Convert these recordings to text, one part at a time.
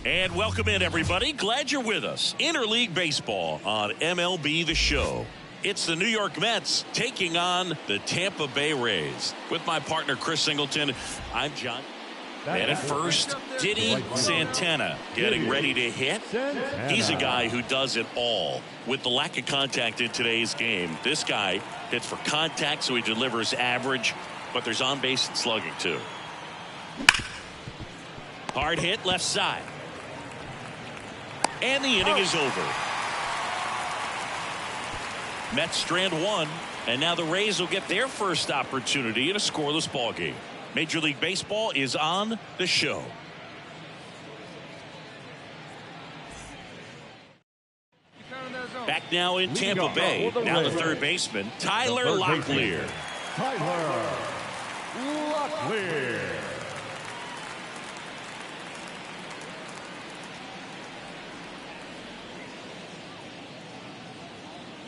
And welcome in, everybody. Glad you're with us. Interleague Baseball on MLB The Show. It's the New York Mets taking on the Tampa Bay Rays. With my partner, Chris Singleton, I'm John. And at first, Diddy Santana getting ready to hit. He's a guy who does it all. With the lack of contact in today's game, this guy hits for contact, so he delivers average, but there's on-base and slugging, too. Hard hit left side. And the inning is over. Mets strand one, and now the Rays will get their first opportunity in a scoreless ball game. Major League Baseball is on the show. Back now in Tampa Bay. Now the third baseman, Tyler Locklear. Tyler Locklear.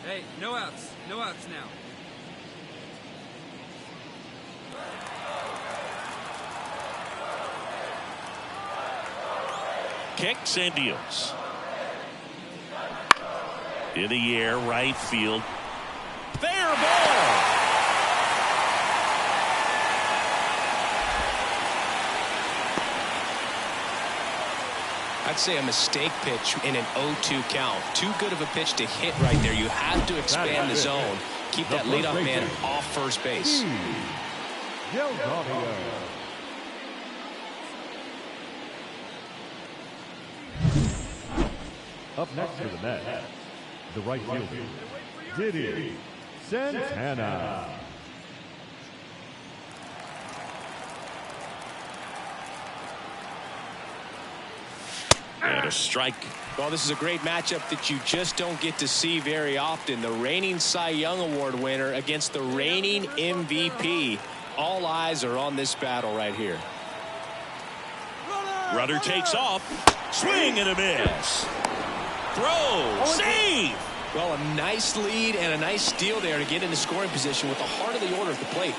Hey, no outs. No outs now. Kicks and deals. In the air, right field. Fair ball. I'd say a mistake pitch in an 0-2 count. Too good of a pitch to hit right there. You have to expand the zone. Keep that leadoff man off first base. Up next for the Mets, the right fielder, Diddy Santana. And a strike. Well, this is a great matchup that you just don't get to see very often. The reigning Cy Young Award winner against the reigning MVP. All eyes are on this battle right here. Runner takes off. Swing and a miss. Throw. Save. Well, a nice lead and a nice steal there to get into scoring position with the heart of the order at the plate.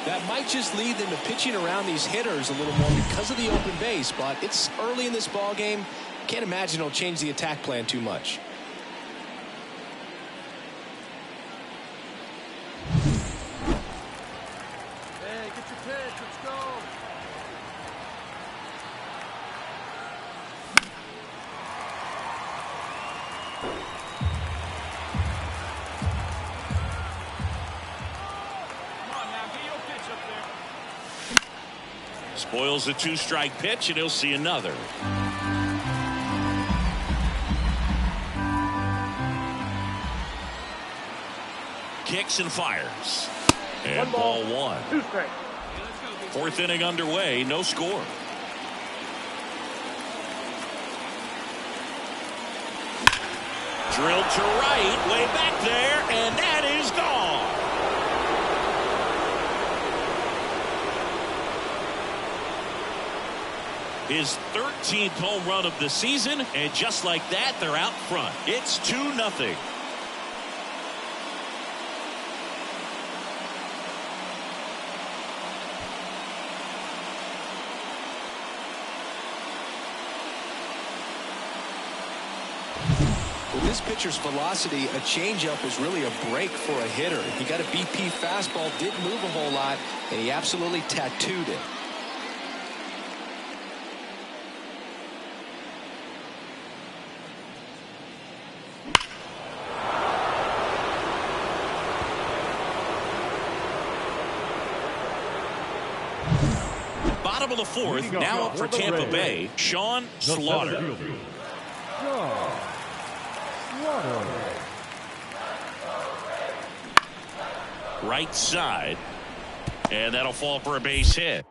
That might just lead them to pitching around these hitters a little more because of the open base, but it's early in this ball game. Can't imagine it'll change the attack plan too much. Hey, get your pitch. Let's go. Come on now, get your pitch up there. Spoils a two-strike pitch, and he'll see another. Kicks and fires. And ball one. Fourth inning underway, no score. Drilled to right, way back there, and that is gone. His 13th home run of the season, and just like that, they're out front. It's 2-0. With this pitcher's velocity, a changeup is really a break for a hitter. He got a BP fastball, didn't move a whole lot, and he absolutely tattooed it. Bottom of the fourth, now up for Tampa Bay, Sean Slaughter. Right side, and that'll fall for a base hit.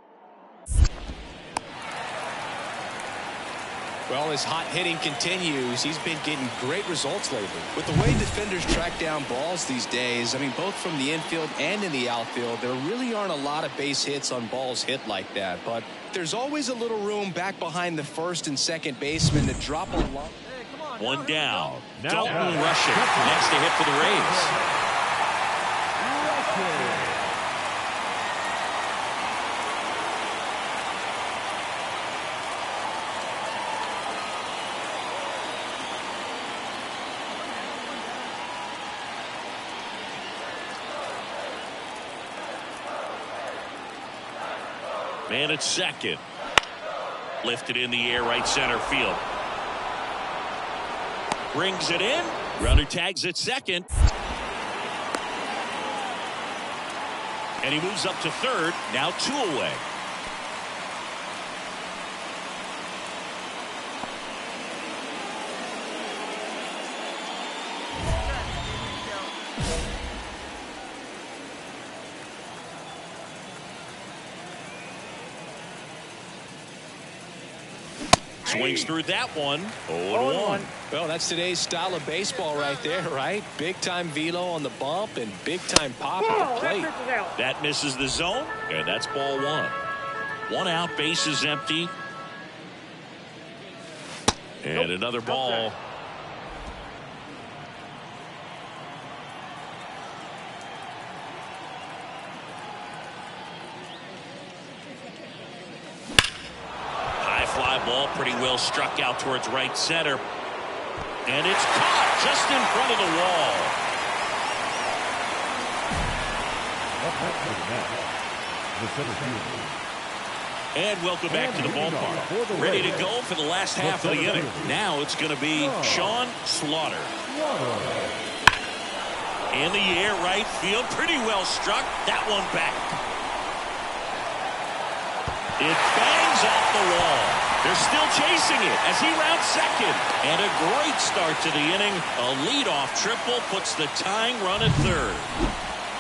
Well, his hot hitting continues. He's been getting great results lately. With the way defenders track down balls these days, I mean, both from the infield and in the outfield, there really aren't a lot of base hits on balls hit like that. But there's always a little room back behind the first and second baseman to drop a long. One down. Dalton rushing. Next to hit for the Rays. Man at second. Lifted in the air, right center field. Brings it in. Runner tags at second. And he moves up to third. Now 2 away. Swings through that one. 0-1. Well, that's today's style of baseball right there, right? Big-time velo on the bump and big-time pop at the plate. That misses the zone, and that's ball 1. 1 out, bases empty. And another ball. Fly ball pretty well struck out towards right center. And it's caught just in front of the wall. And welcome back to the ballpark. Ready to go for the last half of the inning. Now it's going to be Sean Slaughter. In the air, right field. Pretty well struck. That one back. It bangs off the wall. They're still chasing it as he rounds second. And a great start to the inning. A leadoff triple puts the tying run at third.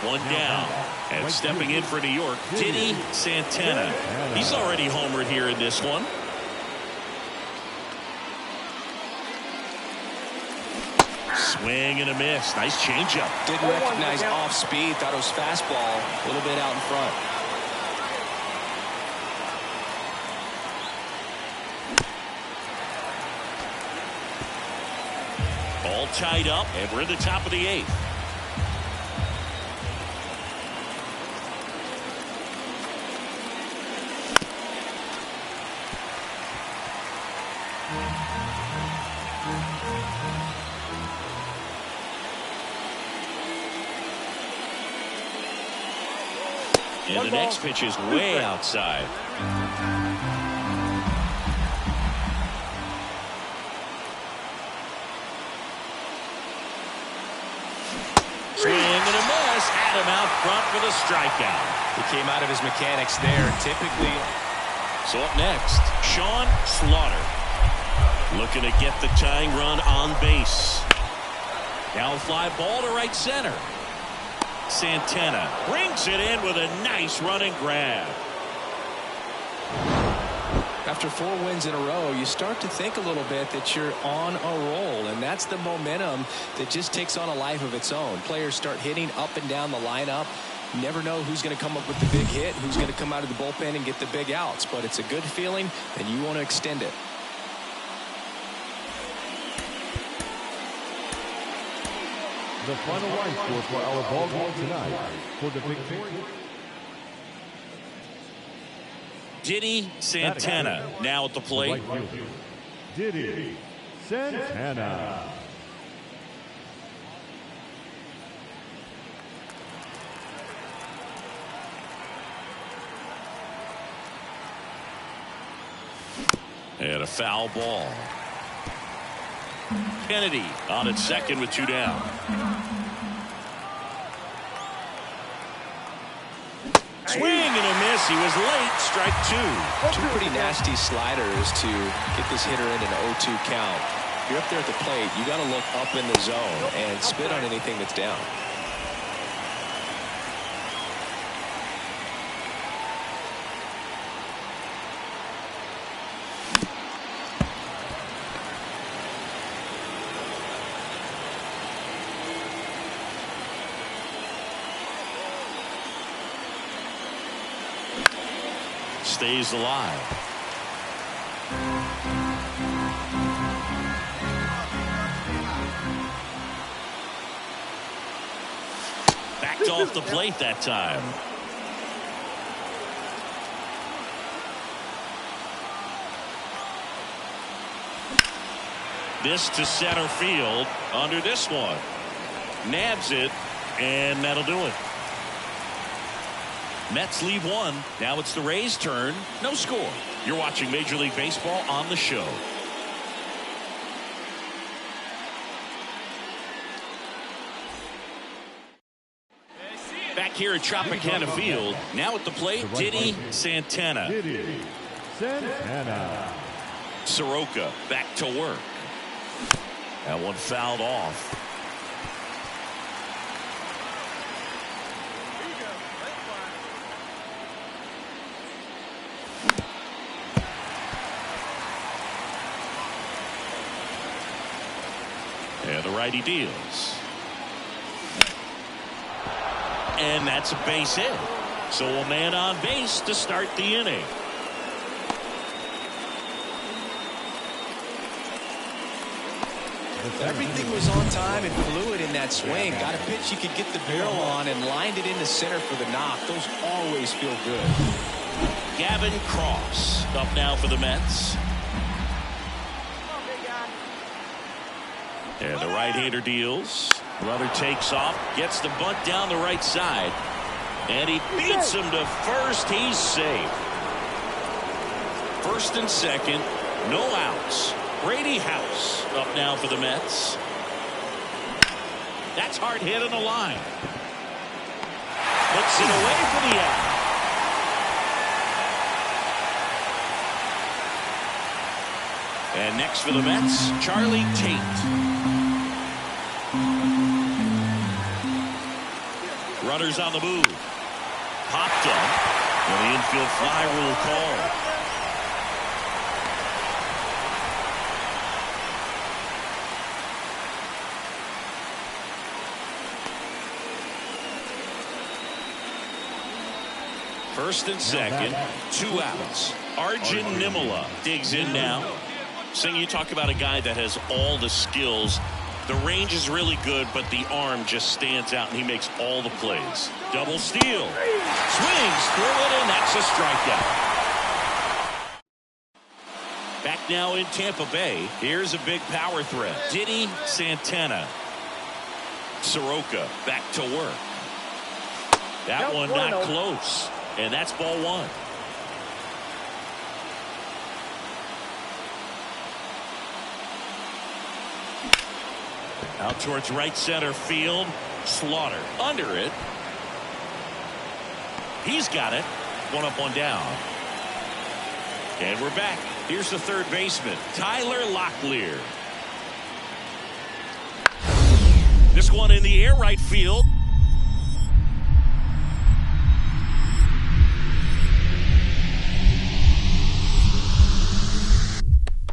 1 down. And stepping in for New York, Diddy Santana. He's already homered here in this one. Swing and a miss. Nice changeup. Didn't recognize off speed. Thought it was fastball. A little bit out in front. All tied up, and we're in the top of the 8th. And the next pitch is way outside. Swing and a miss. Had him out front for the strikeout. He came out of his mechanics there. Typically. So up next, Sean Slaughter. Looking to get the tying run on base. Down fly ball to right center. Santana brings it in with a nice running grab. After 4 wins in a row, you start to think a little bit that you're on a roll, and that's the momentum that just takes on a life of its own. Players start hitting up and down the lineup. You never know who's going to come up with the big hit, who's going to come out of the bullpen and get the big outs, but it's a good feeling, and you want to extend it. The final line score for our ball game tonight for the victory. Diddy Santana now at the plate. Diddy Santana. And a foul ball. Kennedy on at second with 2 down. Swing and a miss. He was late. Strike 2. 2 pretty nasty sliders to get this hitter in an 0-2 count. If you're up there at the plate, you got to look up in the zone and spit on anything that's down. Stays alive. Backed off the plate that time. This to center field under this one. Nabs it, and that'll do it. Mets leave one. Now it's the Rays' turn. No score. You're watching Major League Baseball on the show. Back here at Tropicana Field. Now at the plate, Diddy Santana. Diddy Santana. Soroka back to work. That one fouled off. And the righty deals. And that's a base hit. So a man on base to start the inning. Everything was on time and fluid in that swing. Got a pitch you could get the barrel on and lined it into center for the knock. Those always feel good. Gavin Cross up now for the Mets. And the right-hander deals. Runner takes off, gets the bunt down the right side, and he beats him to first. He's safe. First and second, no outs. Brady House up now for the Mets. That's hard hit on the line. Puts it away for the out. And next for the Mets, Charlie Tate. Runners on the move. Popped up. And the infield fly rule call. First and second, 2 outs. Arjun Nimala digs in now. Sing, you talk about a guy that has all the skills. The range is really good, but the arm just stands out, and he makes all the plays. Double steal. Swings through it, and that's a strikeout. Back now in Tampa Bay. Here's a big power threat. Diddy Santana. Soroka back to work. That one not close. And that's ball 1. Out towards right center field. Slaughter under it. He's got it. 1 up, 1 down. And we're back. Here's the third baseman, Tyler Locklear. This one in the air, right field.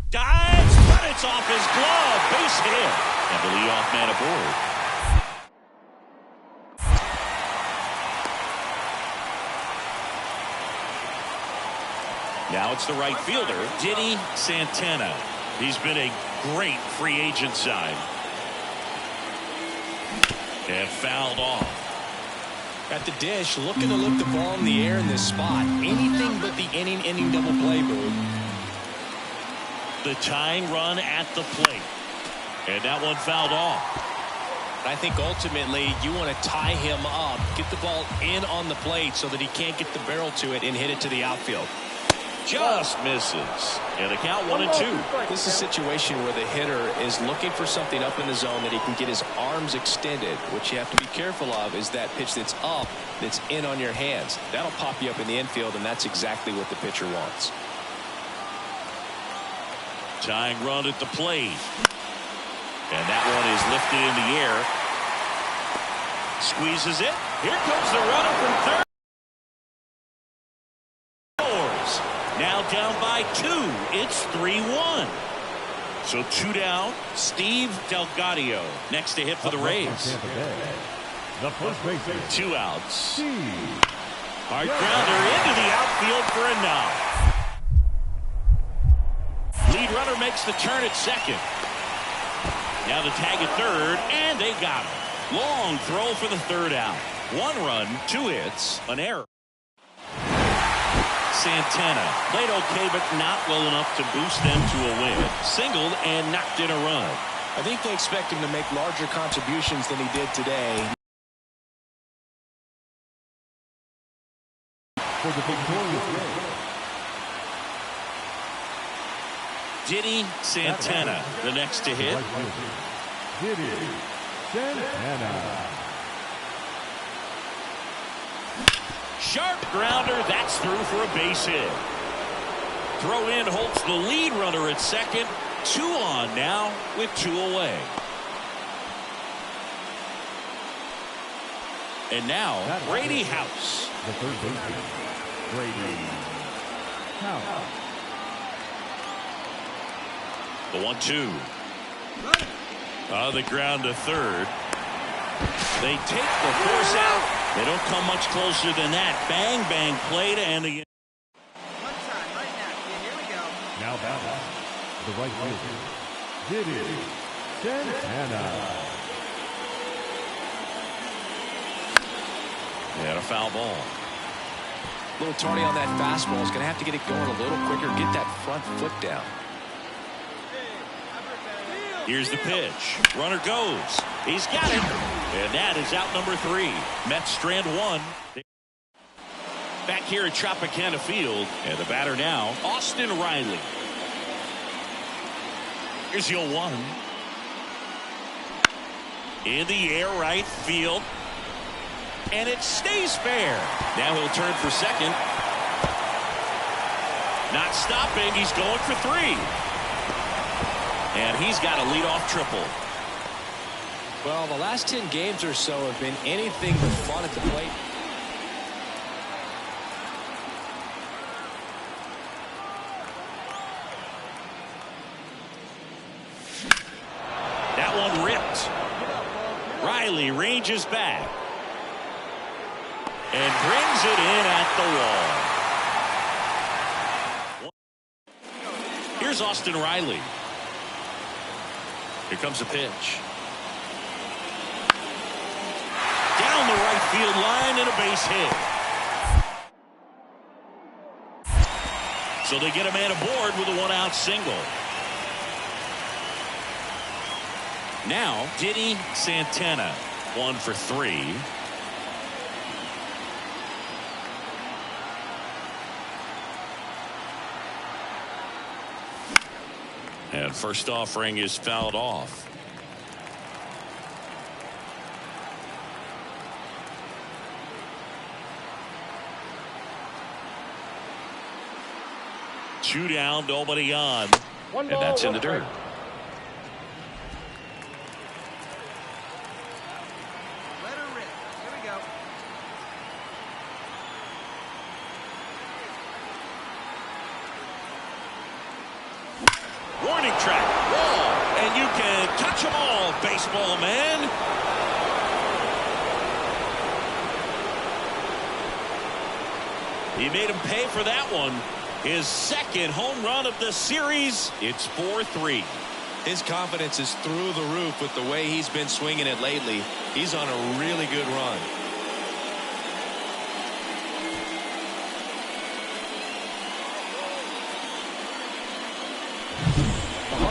Dives, but it's off his glove. Base hit. And the leadoff man aboard. Now it's the right fielder, Diddy Santana. He's been a great free agent sign. And fouled off. At the dish, looking to lift the ball in the air in this spot. Anything but the inning double play, Boog. The tying run at the plate. And that one fouled off. I think ultimately you want to tie him up, get the ball in on the plate so that he can't get the barrel to it and hit it to the outfield. Just misses. And the count 1-2. This is a situation where the hitter is looking for something up in the zone that he can get his arms extended. What you have to be careful of is that pitch that's up, that's in on your hands. That'll pop you up in the infield, and that's exactly what the pitcher wants. Tying run at the plate. And that one is lifted in the air. Squeezes it. Here comes the runner from third. Now down by 2. It's 3-1. So 2 down. Steve Delgadio next to hit for the Rays. The first baseman. 2 outs. Steve. Hard grounder into the outfield for a knock. Lead runner makes the turn at second. Now the tag at third, and they got him. Long throw for the third out. 1 run, 2 hits, an error. Santana played okay, but not well enough to boost them to a win. Singled and knocked in a run. I think they expect him to make larger contributions than he did today. for the victorious Rays. Diddy Santana, the next to hit. Diddy Santana. Sharp grounder, that's through for a base hit. Throw in Holt's the lead runner at second. 2 on now with 2 away. And now, Brady House. The third baseman, Brady House. The 1-2. The ground to third. They take the force out. They don't come much closer than that. Bang, bang play to end the. One time, right now. Yeah, here we go. Now batting, the right fielder, Diddy Santana. And a foul ball. A little tardy on that fastball. Is going to have to get it going a little quicker. Get that front foot down. Here's the pitch. Runner goes. He's got it. And that is out number 3. Mets strand 1. Back here at Tropicana Field. And the batter now, Austin Riley. Here's your 1. In the air right field. And it stays fair. Now he'll turn for second. Not stopping. He's going for 3. And he's got a leadoff triple. Well, the last 10 games or so have been anything but fun at the plate. That one ripped. Riley ranges back. And brings it in at the wall. Here's Austin Riley. Here comes a pitch. Down the right field line and a base hit. So they get a man aboard with a 1-out single. Now, Diddy Santana, 1 for 3. And first offering is fouled off. Two down, nobody on. And that's in the dirt. Let her rip. Here we go. Warning track, wall, and you can touch them all, baseball man. He made him pay for that one. His second home run of the series. It's 4-3. His confidence is through the roof with the way he's been swinging it lately. He's on a really good run.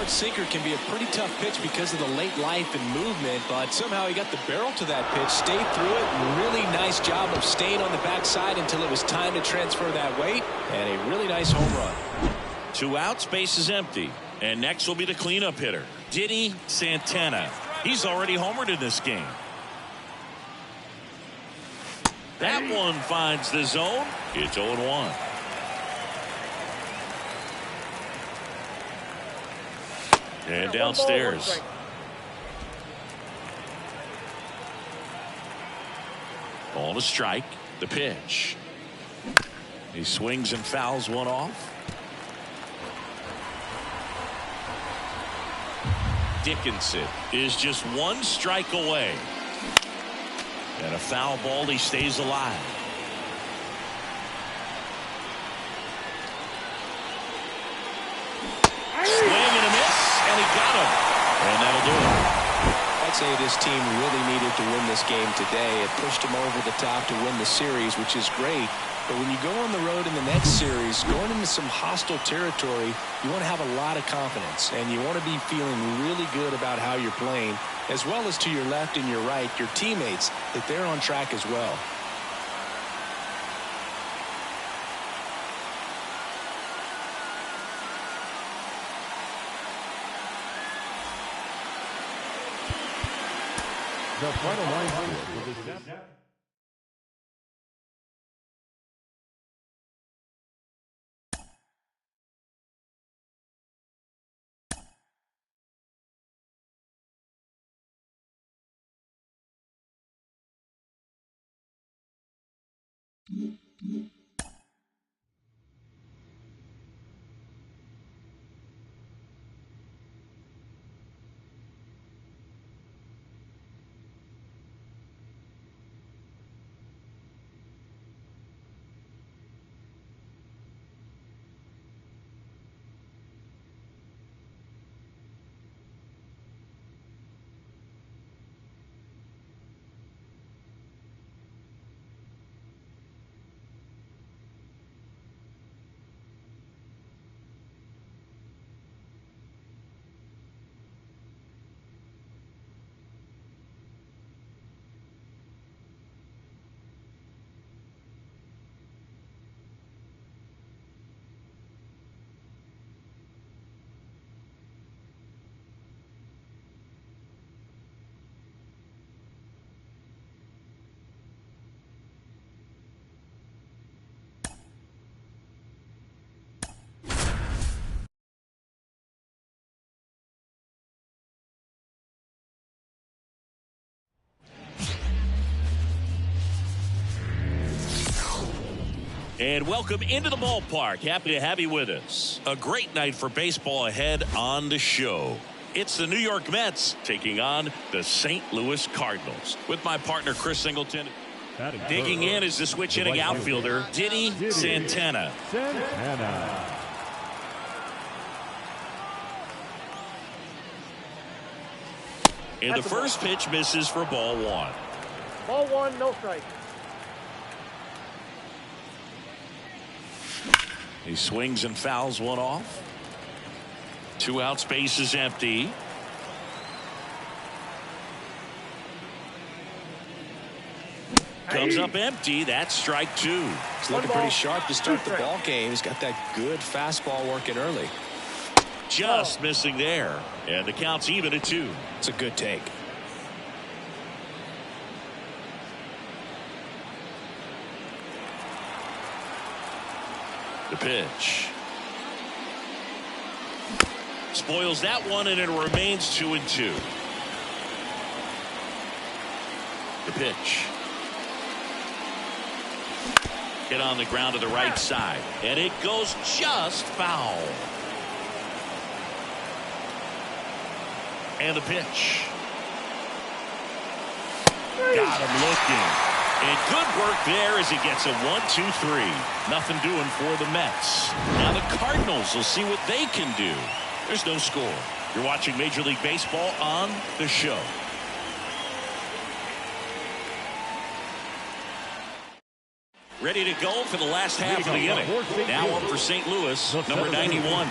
Sinker can be a pretty tough pitch because of the late life and movement, but somehow he got the barrel to that pitch, stayed through it. Really nice job of staying on the backside until it was time to transfer that weight, and a really nice home run. 2 outs, base is empty, and next will be the cleanup hitter, Diddy Santana. He's already homered in this game. That one finds the zone. It's 0-1. And downstairs. Ball to strike. The pitch. He swings and fouls one off. Dickinson is just 1 strike away. And a foul ball. He stays alive. Swing and a miss. And he got him. And that'll do it. I'd say this team really needed to win this game today. It pushed them over the top to win the series, which is great. But when you go on the road in the next series, going into some hostile territory, you want to have a lot of confidence. And you want to be feeling really good about how you're playing, as well as to your left and your right, your teammates, that they're on track as well. The final line score for this snap. And welcome into the ballpark. Happy to have you with us. A great night for baseball ahead on the show. It's the New York Mets taking on the St. Louis Cardinals. With my partner, Chris Singleton. Digging in is the switch hitting outfielder, Diddy Santana. And the first pitch misses for ball one. Ball one, no strike. He swings and fouls one off. 2 outs, base is empty. Comes up empty. That's strike 2. He's looking pretty sharp to start the ball game. He's got that good fastball working early. Just missing there. And the count's even at 2. It's a good take. The pitch. Spoils that one, and it remains 2-2. The pitch. Hit on the ground to the right side, and it goes just foul. And the pitch. Got him looking. And good work there as he gets a 1-2-3. Nothing doing for the Mets. Now the Cardinals will see what they can do. There's no score. You're watching Major League Baseball on the show. Ready to go for the last half of the inning. Now up for St. Louis, number 91.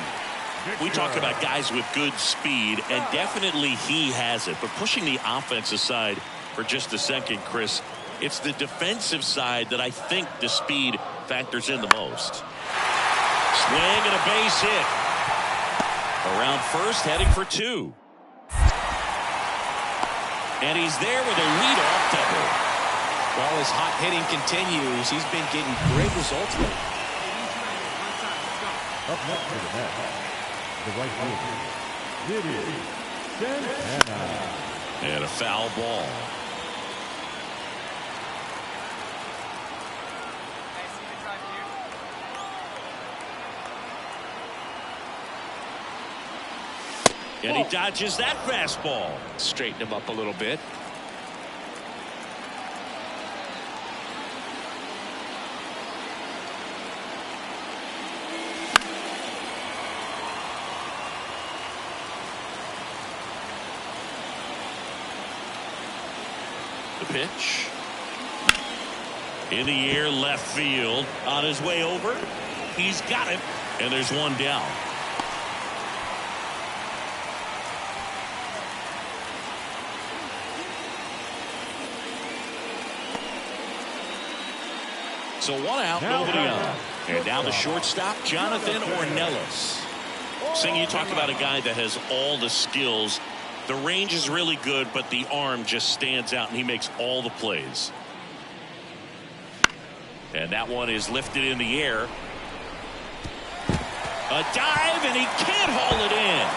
We talk about guys with good speed, and definitely he has it. But pushing the offense aside for just a second, Chris, it's the defensive side that I think the speed factors in the most. Swing and a base hit. Around first, heading for 2. And he's there with a leadoff double. While his hot hitting continues, he's been getting great results lately. Up next to the net, the right fielder, Diddy Santana. And a foul ball. And he dodges that fastball. Straighten him up a little bit. The pitch. In the air, left field. On his way over. He's got it. And there's one down. So 1 out, nobody on. And now the shortstop, Jonathan Ornelas. Sing, you talk about a guy that has all the skills The range is really good, but the arm just stands out, and he makes all the plays. And that one is lifted in the air. A dive, and he can't haul it in.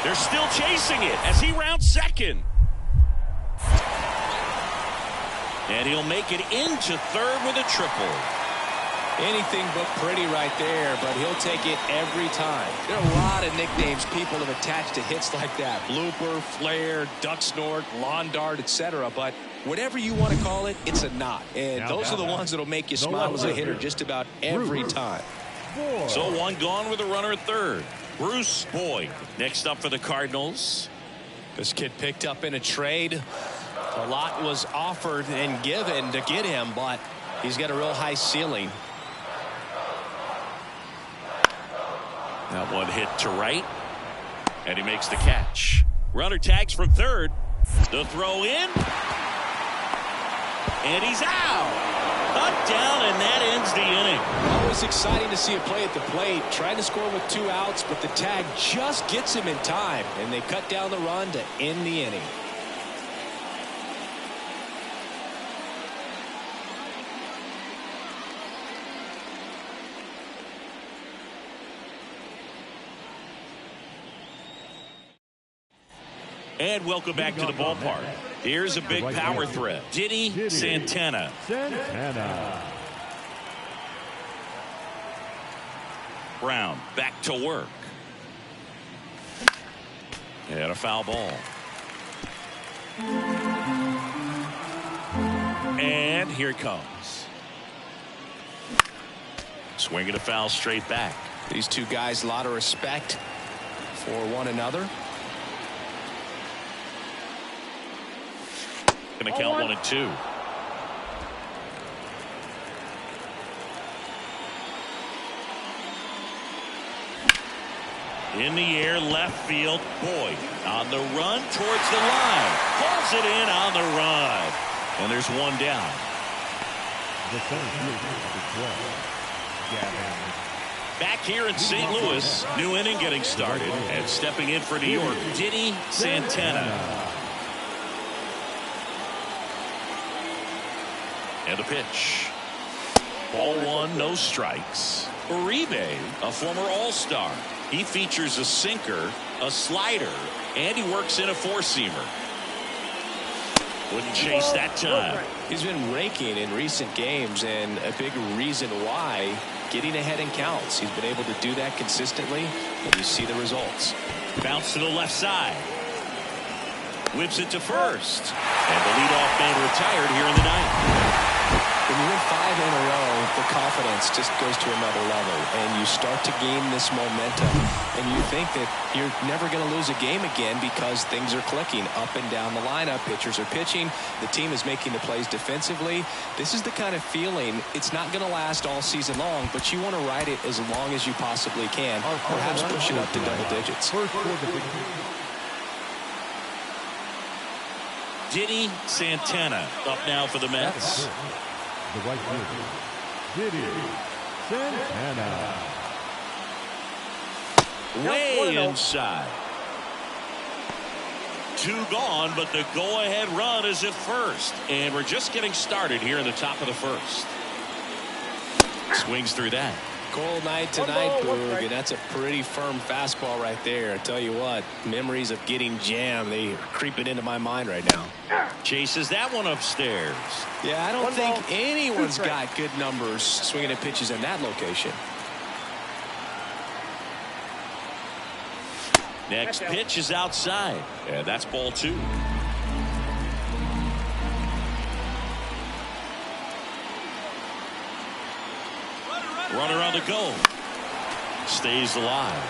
They're still chasing it as he rounds second. And he'll make it into third with a triple. Anything but pretty right there, but he'll take it every time. There are a lot of nicknames people have attached to hits like that. Blooper, flare, duck snort, lawn dart, etc. But whatever you want to call it, it's a knot. And those are the ones that'll make you smile as a hitter just about every time. So one gone with a runner at third. Bruce Boyd next up for the Cardinals. This kid picked up in a trade. A lot was offered and given to get him, but he's got a real high ceiling. That one hit to right, and he makes the catch. Runner tags from third. The throw in, and he's out. Up, down, and that ends the inning. Always exciting to see a play at the plate. Trying to score with 2 outs, but the tag just gets him in time, and they cut down the run to end the inning. And welcome back to the ballpark. Here's a big power threat. Diddy Santana. Brown back to work. And a foul ball. And here it comes. Swinging a foul straight back. These two guys, a lot of respect for one another. Going to count 1 and 2. In the air, left field. Boyd on the run towards the line. Pulls it in on the run. And there's one down. Back here in St. Louis, new inning getting started. And stepping in for New York, Diddy Santana. And a pitch. Ball 1, no strikes. Uribe, a former All-Star. He features a sinker, a slider, and he works in a 4-seamer. Wouldn't chase that time. He's been raking in recent games, and a big reason why, getting ahead in counts. He's been able to do that consistently, and you see the results. Bounce to the left side. Whips it to first. And the leadoff man retired here in the ninth. When you win 5 in a row, the confidence just goes to another level, and you start to gain this momentum, and you think that you're never going to lose a game again because things are clicking up and down the lineup. Pitchers are pitching. The team is making the plays defensively. This is the kind of feeling, it's not going to last all season long, but you want to ride it as long as you possibly can, perhaps push it up to double digits. Diddy Santana up now for the Mets. The right fielder, Diddy Santana. Way inside. 2 gone, but the go-ahead run is at first. And we're just getting started here in the top of the first. Swings through that. Cold night tonight, Boog, and that's a pretty firm fastball right there. I tell you what, memories of getting jammed, they are creeping into my mind right now. Chases that one upstairs. Yeah, I don't think anyone's got good numbers swinging at pitches in that location. Next pitch is outside. And that's ball 2. Runner on the go. Stays alive.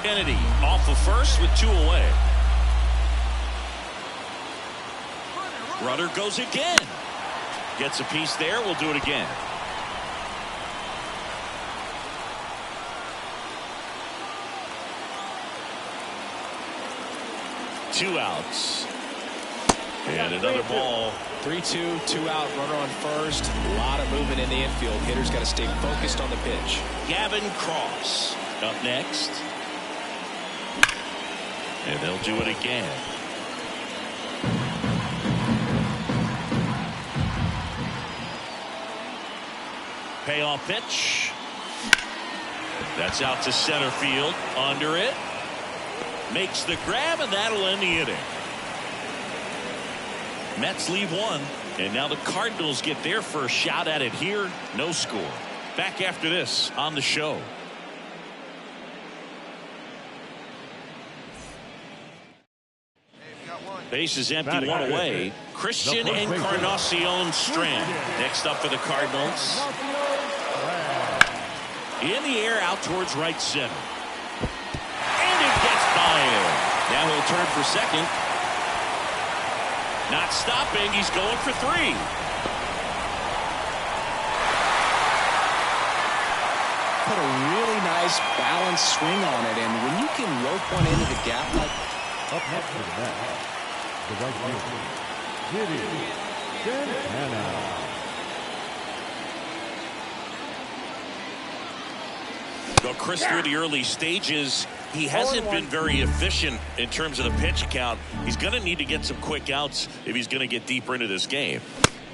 Kennedy off of first with 2 away. Runner goes again. Gets a piece there. We'll do it again. Two outs. And another ball. 3-2, 2 out, runner on first. A lot of movement in the infield. Hitter's got to stay focused on the pitch. Gavin Cross up next. And they'll do it again. Payoff pitch. That's out to center field. Under it. Makes the grab, and that'll end the inning. Mets leave one, and now the Cardinals get their first shot at it here. No score. Back after this on the show. Base is empty, one away. Christian Encarnacion Strand next up for the Cardinals. In the air out towards right center. And it gets by him. Now he'll turn for second. Not stopping. He's going for three. Put a really nice balanced swing on it. And when you can rope one into the gap like... Up next to the bat, the right fielder, Diddy Santana. Well, Chris, through the early stages, he hasn't been very efficient in terms of the pitch count. He's going to need to get some quick outs if he's going to get deeper into this game.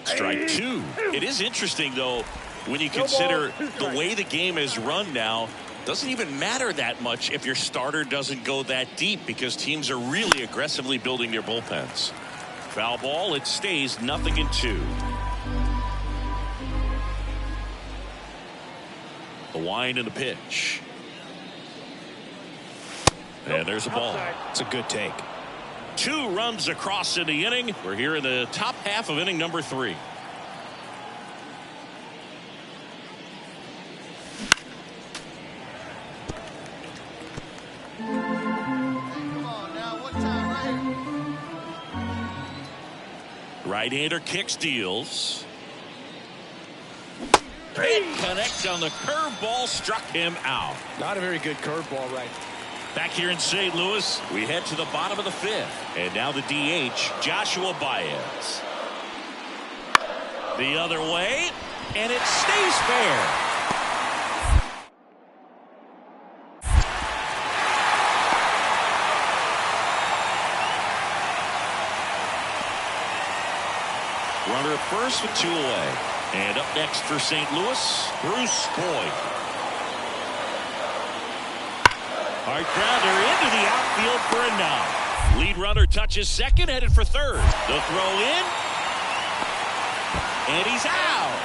Strike two. It is interesting, though, when you consider the way the game is run now. Doesn't even matter that much if your starter doesn't go that deep because teams are really aggressively building their bullpens. Foul ball. It stays 0-2. The wind and the pitch. And there's a ball. It's a good take. 2 runs across in the inning. We're here in the top half of inning number 3. Come on now, what time right here? Right-hander kick steals. Can't connect on the curveball, struck him out. Not a very good curveball right. Back here in St. Louis, we head to the bottom of the 5th. And now the DH, Joshua Baez. The other way, and it stays fair. Runner at first with 2 away. And up next for St. Louis, Bruce Boyd. Hard grounder into the outfield for a knock. Lead runner touches second, headed for third. The throw in. And he's out.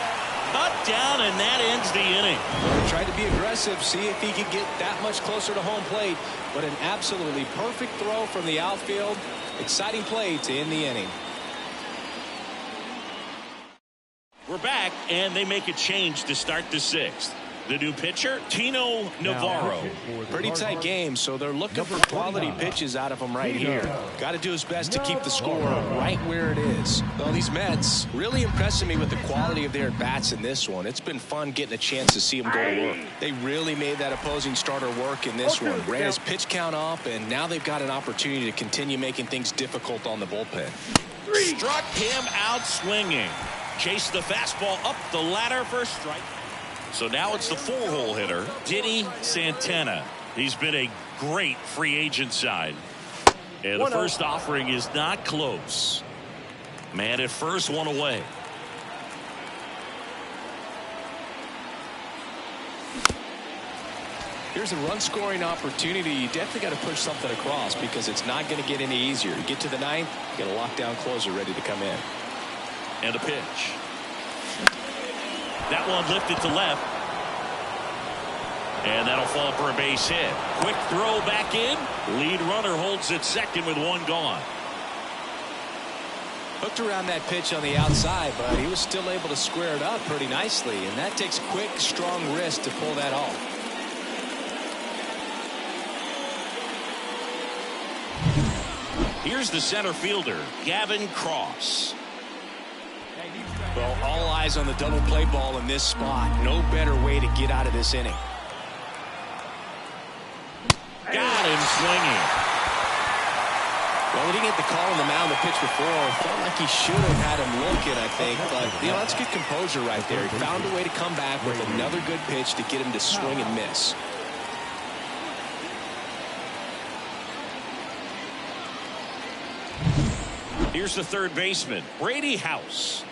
Cut down, and that ends the inning. Tried to be aggressive, see if he could get that much closer to home plate. But an absolutely perfect throw from the outfield. Exciting play to end the inning. We're back, and they make a change to start the 6th. The new pitcher, Tino Navarro. Pretty tight game, so they're looking for quality pitches out of him right here. Got to do his best to keep the score right where it is. Well, these Mets really impressing me with the quality of their at-bats in this one. It's been fun getting a chance to see them go to work. They really made that opposing starter work in this one. Ran his pitch count up, and now they've got an opportunity to continue making things difficult on the bullpen. Struck him out swinging. Chased the fastball up the ladder for a strike. So now it's the 4-hole hitter, Diddy Santana. He's been a great free agent sign. And the first offering is not close. Man at first, 1 away. Here's a run-scoring opportunity. You definitely got to push something across because it's not going to get any easier. You get to the 9th, you got a lockdown closer ready to come in. And a pitch. That one lifted to left. And that'll fall for a base hit. Quick throw back in. Lead runner holds at second with 1 gone. Hooked around that pitch on the outside, but he was still able to square it up pretty nicely. And that takes quick, strong wrist to pull that off. Here's the center fielder, Gavin Cross. Well, all eyes on the double play ball in this spot. No better way to get out of this inning. Got him swinging. Well, he didn't get the call on the mound the pitch before. Felt like he should have had him looking, I think. But, you know, that's good composure right there. He found a way to come back with another good pitch to get him to swing and miss. Here's the third baseman, Brady House.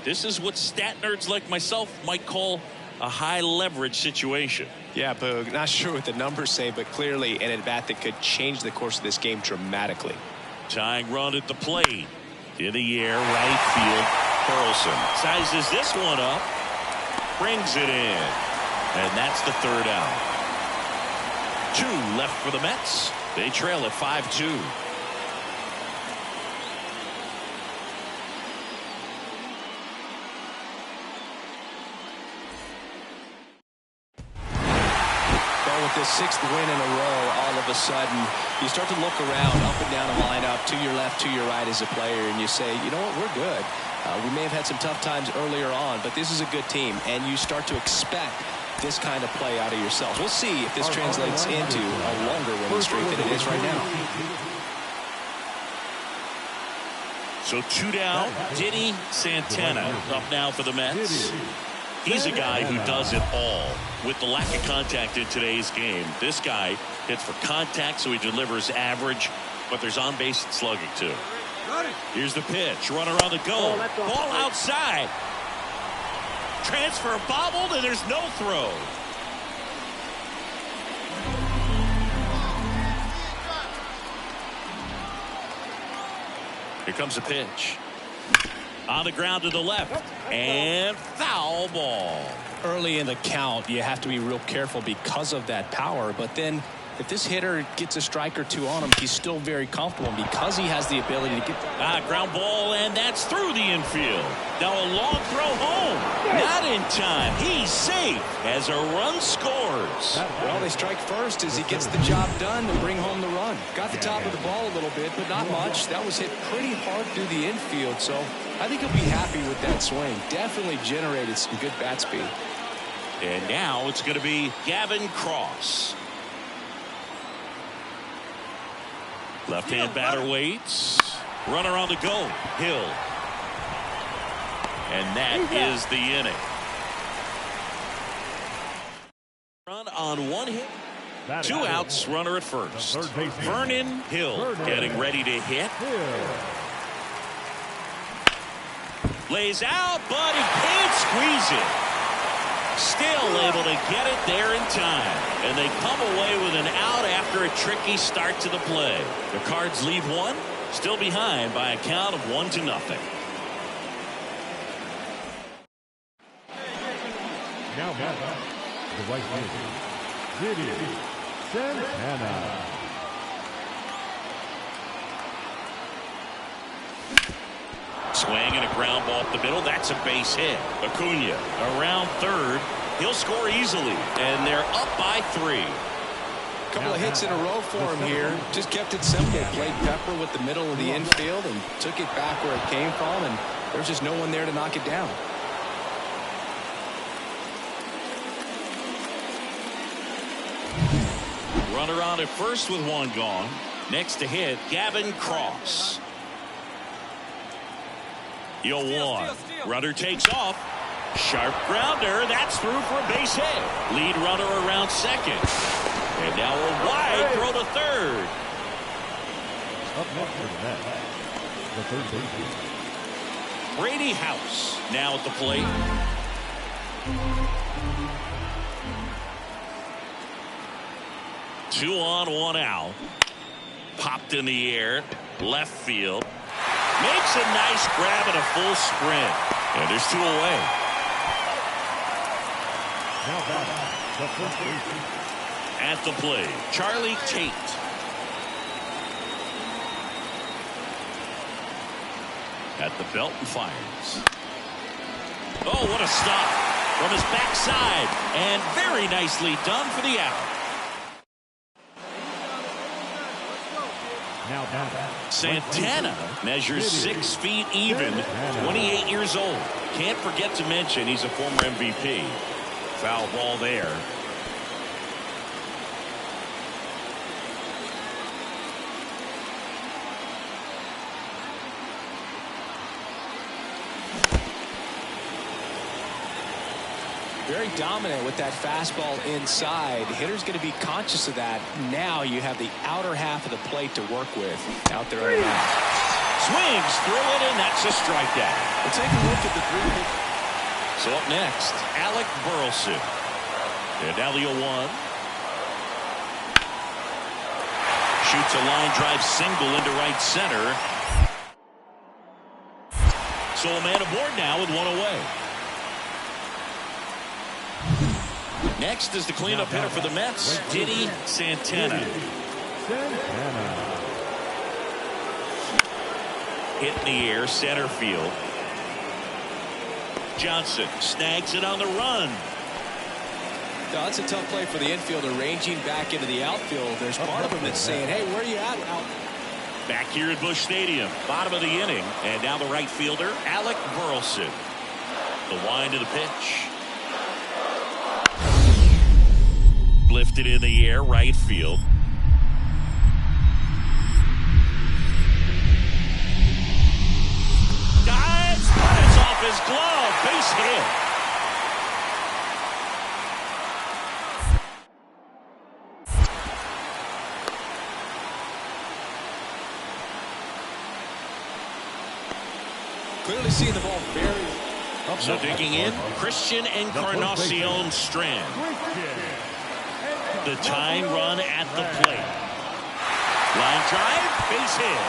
This is what stat nerds like myself might call a high leverage situation. Yeah, Boog, not sure what the numbers say, but clearly an at-bat that could change the course of this game dramatically. Tying run at the plate. In the air, right field. Carlson sizes this one up. Brings it in. And that's the third out. 2 left for the Mets. They trail at 5-2. With this 6th win in a row, all of a sudden you start to look around up and down the lineup, to your left, to your right as a player, and you say, you know what, we're good. We may have had some tough times earlier on, but this is a good team, and you start to expect this kind of play out of yourselves. We'll see if this translates into a longer winning streak than it is right now. So 2 down. Diddy Santana up now for the Mets. He's a guy who does it all. With the lack of contact in today's game, this guy hits for contact, so he delivers average, but there's on-base slugging too. Here's the pitch. Runner on the go. Ball outside. Transfer bobbled, and there's no throw. Here comes the pitch. On the ground to the left. And foul ball. Early in the count, you have to be real careful because of that power. But then if this hitter gets a strike or 2 on him, he's still very comfortable because he has the ability to get ground ball, and that's through the infield. Now a long throw home. Not in time. He's safe as a run scores. Well, they strike first as he gets the job done and bring home the run. Got the top of the ball a little bit, but not much. That was hit pretty hard through the infield, so I think he'll be happy with that swing. Definitely generated some good bat speed. And now it's going to be Gavin Cross. Left-hand batter waits. Runner on the go. Hill. And that is the inning. Run on 1 hit. 2 outs. Runner at first. Vernon Hill getting ready to hit. Lays out, but he can't squeeze it. Still able to get it there in time. And they come away with an out after a tricky start to the play. The Cards lead 1, still behind by a count of 1-0. Now back, the right fielder, Diddy Santana. Swing and a ground ball up the middle. That's a base hit. Acuna around third. He'll score easily, and they're up by 3. Couple of hits in a row for him here. Just kept it simple. Played pepper with the middle of the infield and took it back where it came from, and there's just no one there to knock it down. Runner on at first with 1 gone. Next to hit, Gavin Cross. 0-1. Runner takes off. Sharp grounder. That's through for a base hit. Lead runner around second. And now a wide throw to third. Up next for the Mets, the third baseman, Brady House now at the plate. Two on, 1 out. Popped in the air. Left field. Makes a nice grab and a full sprint. And there's 2 away. now batting, the first baseman. At the plate, Charlie Tate. At the belt and fires. Oh, what a stop from his backside. And very nicely done for the out. Now batting, Santana measures 6 feet even, 28 years old. Can't forget to mention he's a former MVP. Foul ball there. Very dominant with that fastball inside. The hitter's going to be conscious of that. Now you have the outer half of the plate to work with out there on the mound. Swings through it, and that's a strikeout. We'll take a look at the 3 pitch. So up next, Alec Burleson. And now the 0-1. Shoots a line drive single into right center. So a man aboard now with 1 away. Next is the cleanup hitter for the Mets, Diddy Santana. Hit in the air, center field. Johnson snags it on the run. No, that's a tough play for the infielder, ranging back into the outfield. There's part of him that's saying, hey, where are you at? Back here at Busch Stadium, bottom of the inning. And now the right fielder, Alec Burleson. The wind of the pitch. Lifted in the air, right field. Dives, but it's off his glove. Base hit. Clearly seeing the ball very. So digging in, Christian Encarnacion Strand. The tying run at the plate. Line drive, base hit.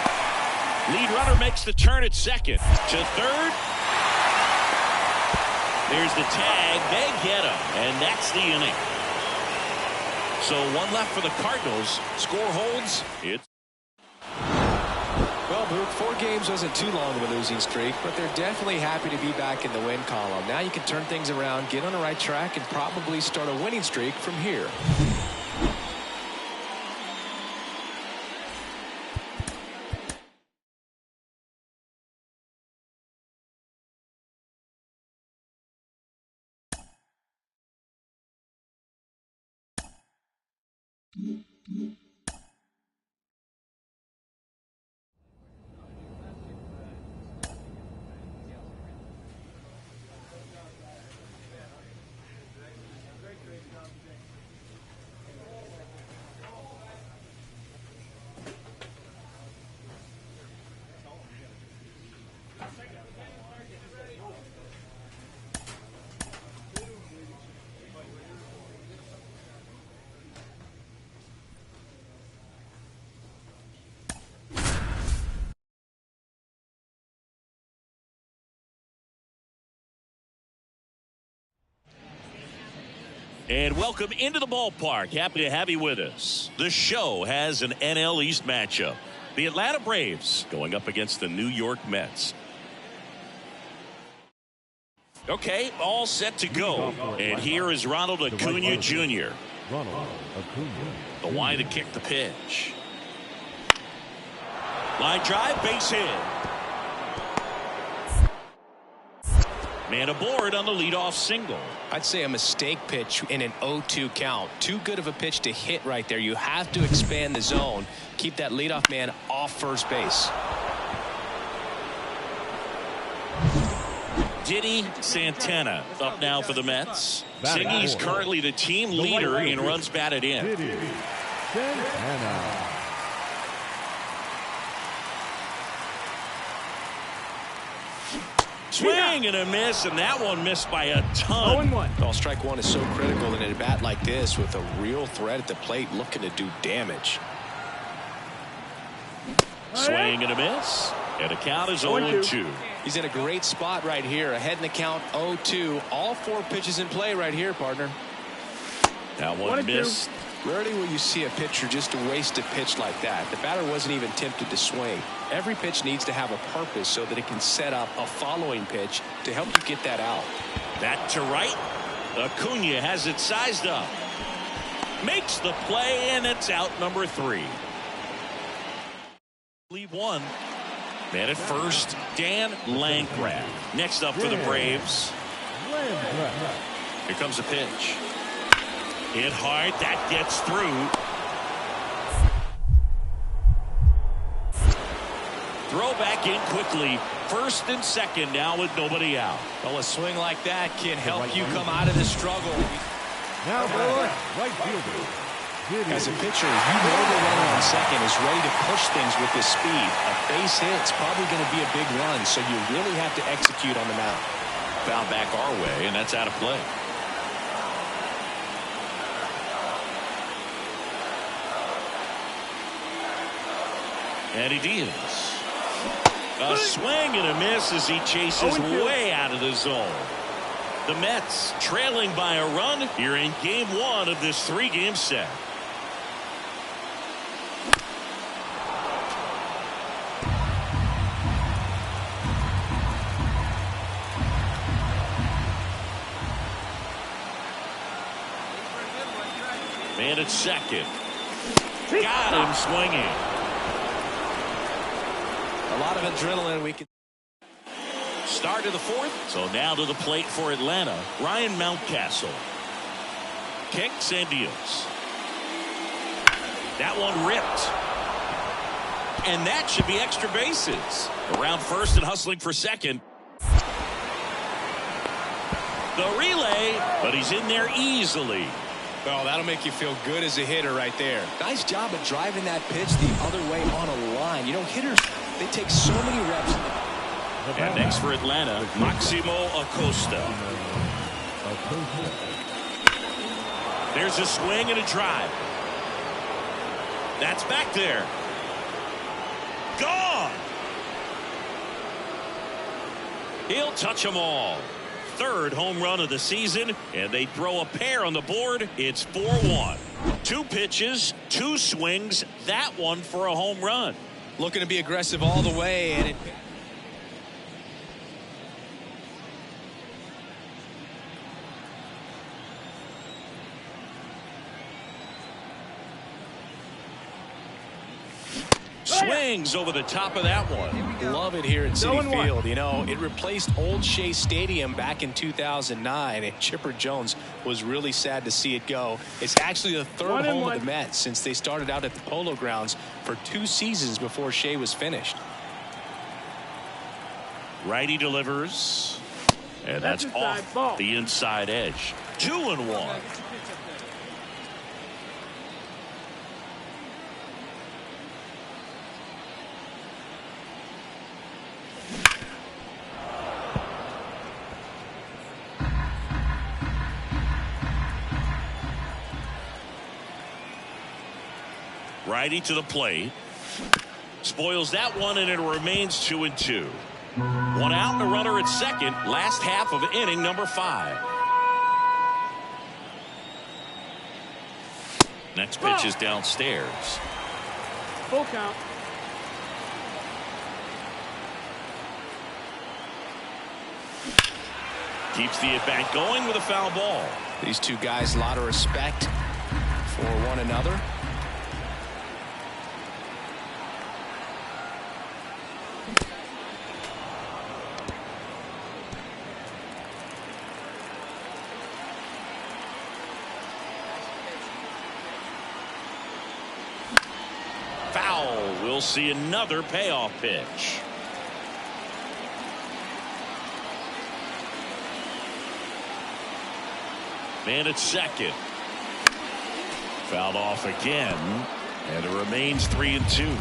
Lead runner makes the turn at second. To third. There's the tag. They get him. And that's the inning. So one left for the Cardinals. Score holds. It's Well, Boog, 4 games wasn't too long of a losing streak, but they're definitely happy to be back in the win column. Now you can turn things around, get on the right track, and probably start a winning streak from here. And welcome into the ballpark. Happy to have you with us. The show has an NL East matchup. The Atlanta Braves going up against the New York Mets. Okay, all set to go. And here is Ronald Acuna Jr. The wind to kick the pitch. Line drive, base hit. Man aboard on the leadoff single. I'd say a mistake pitch in an 0-2 count. Too good of a pitch to hit right there. You have to expand the zone. Keep that leadoff man off first base. Diddy Santana up now for the Mets. He's currently the team leader in runs batted in. Diddy Santana. Swing and a miss, and that one missed by a ton. 0-1. Well, strike one is so critical in a bat like this with a real threat at the plate looking to do damage. Swing and a miss, and the count is 0-2. He's in a great spot right here. Ahead in the count 0-2. All 4 pitches in play right here, partner. That one missed. Rarely will you see a pitcher just to waste a pitch like that. The batter wasn't even tempted to swing. Every pitch needs to have a purpose so that it can set up a following pitch to help you get that out. That to right. Acuna has it sized up. Makes the play, and it's out number 3. Leave one. Man at first, Dan Landgraf. Next up for the Braves. Here comes the pitch. Hit hard. That gets through. Throw back in quickly. First and second now with nobody out. Well, a swing like that can help you come out of the struggle. Now for right fielder, As a pitcher, you know the runner on second is ready to push things with his speed. A base hit's probably going to be a big run, so you really have to execute on the mound. Foul back our way, and that's out of play. Eddie Diaz. A swing and a miss as he chases way out of the zone. The Mets trailing by a run here in game 1 of this 3-game set. Man at second. Got him swinging. A lot of adrenaline. We can start of the 4th. So now to the plate for Atlanta, Ryan Mountcastle. Kicks and deals. That one ripped. And that should be extra bases. Around first and hustling for second. The relay, but he's in there easily. Well, that'll make you feel good as a hitter right there. Nice job of driving that pitch the other way on a line. You know, hitters, they take so many reps. And next for Atlanta, Maximo Acosta. There's a swing and a drive. That's back there. Gone. He'll touch them all. 3rd home run of the season, and they throw a pair on the board. It's 4-1. 2 pitches, 2 swings, that one for a home run. Looking to be aggressive all the way, and it swings over the top of that one. Love it here at Citi Field. You know, it replaced Old Shea Stadium back in 2009, and Chipper Jones was really sad to see it go. It's actually the 3rd home of the Mets since they started out at the Polo Grounds for 2 seasons before Shea was finished. Righty delivers, and that's off the inside edge. 2-1. Righty to the plate. Spoils that one, and it remains 2-2. 1 out and a runner at second. Last half of inning number 5. Next pitch is downstairs. Full count. Keeps the at-bat going with a foul ball. These 2 guys, a lot of respect for one another. Foul. We'll see another payoff pitch. Man at second. Fouled off again, and it remains 3-2.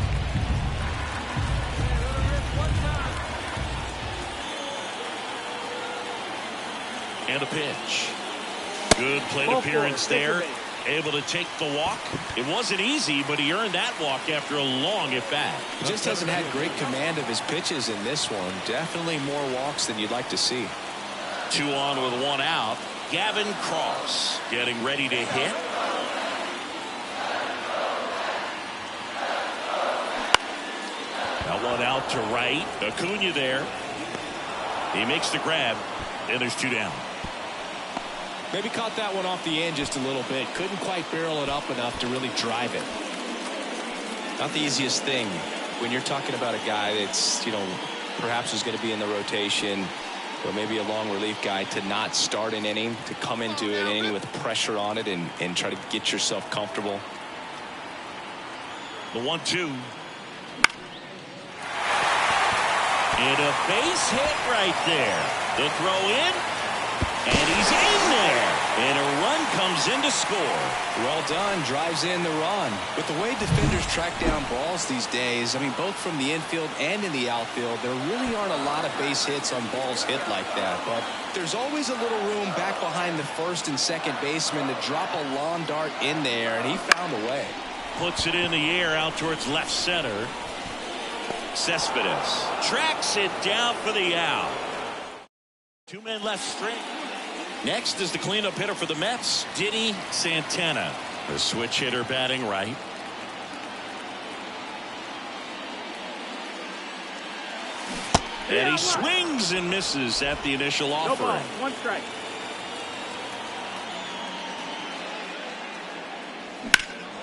And a pitch. Good plate appearance there. Able to take the walk. It wasn't easy, but he earned that walk after a long at-bat. He just hasn't had great command of his pitches in this one. Definitely more walks than you'd like to see. 2 on with 1 out. Gavin Cross getting ready to hit. That one out to right. Acuna there. He makes the grab, and there's 2 down. Maybe caught that one off the end just a little bit. Couldn't quite barrel it up enough to really drive it. Not the easiest thing when you're talking about a guy that's, you know, perhaps is going to be in the rotation, or maybe a long relief guy, to not start an inning, to come into an inning with pressure on it and try to get yourself comfortable. The 1-2. And a base hit right there. The throw in. And he's in there. And a run comes into to score. Well done. Drives in the run. With the way defenders track down balls these days, I mean, both from the infield and in the outfield, there really aren't a lot of base hits on balls hit like that. But there's always a little room back behind the first and second baseman to drop a lawn dart in there, and he found a way. Puts it in the air out towards left center. Cespedes tracks it down for the out. 2 men left straight. Next is the cleanup hitter for the Mets, Diddy Santana. The switch hitter batting right. And he swings and misses at the initial offering. No ball, 1 strike.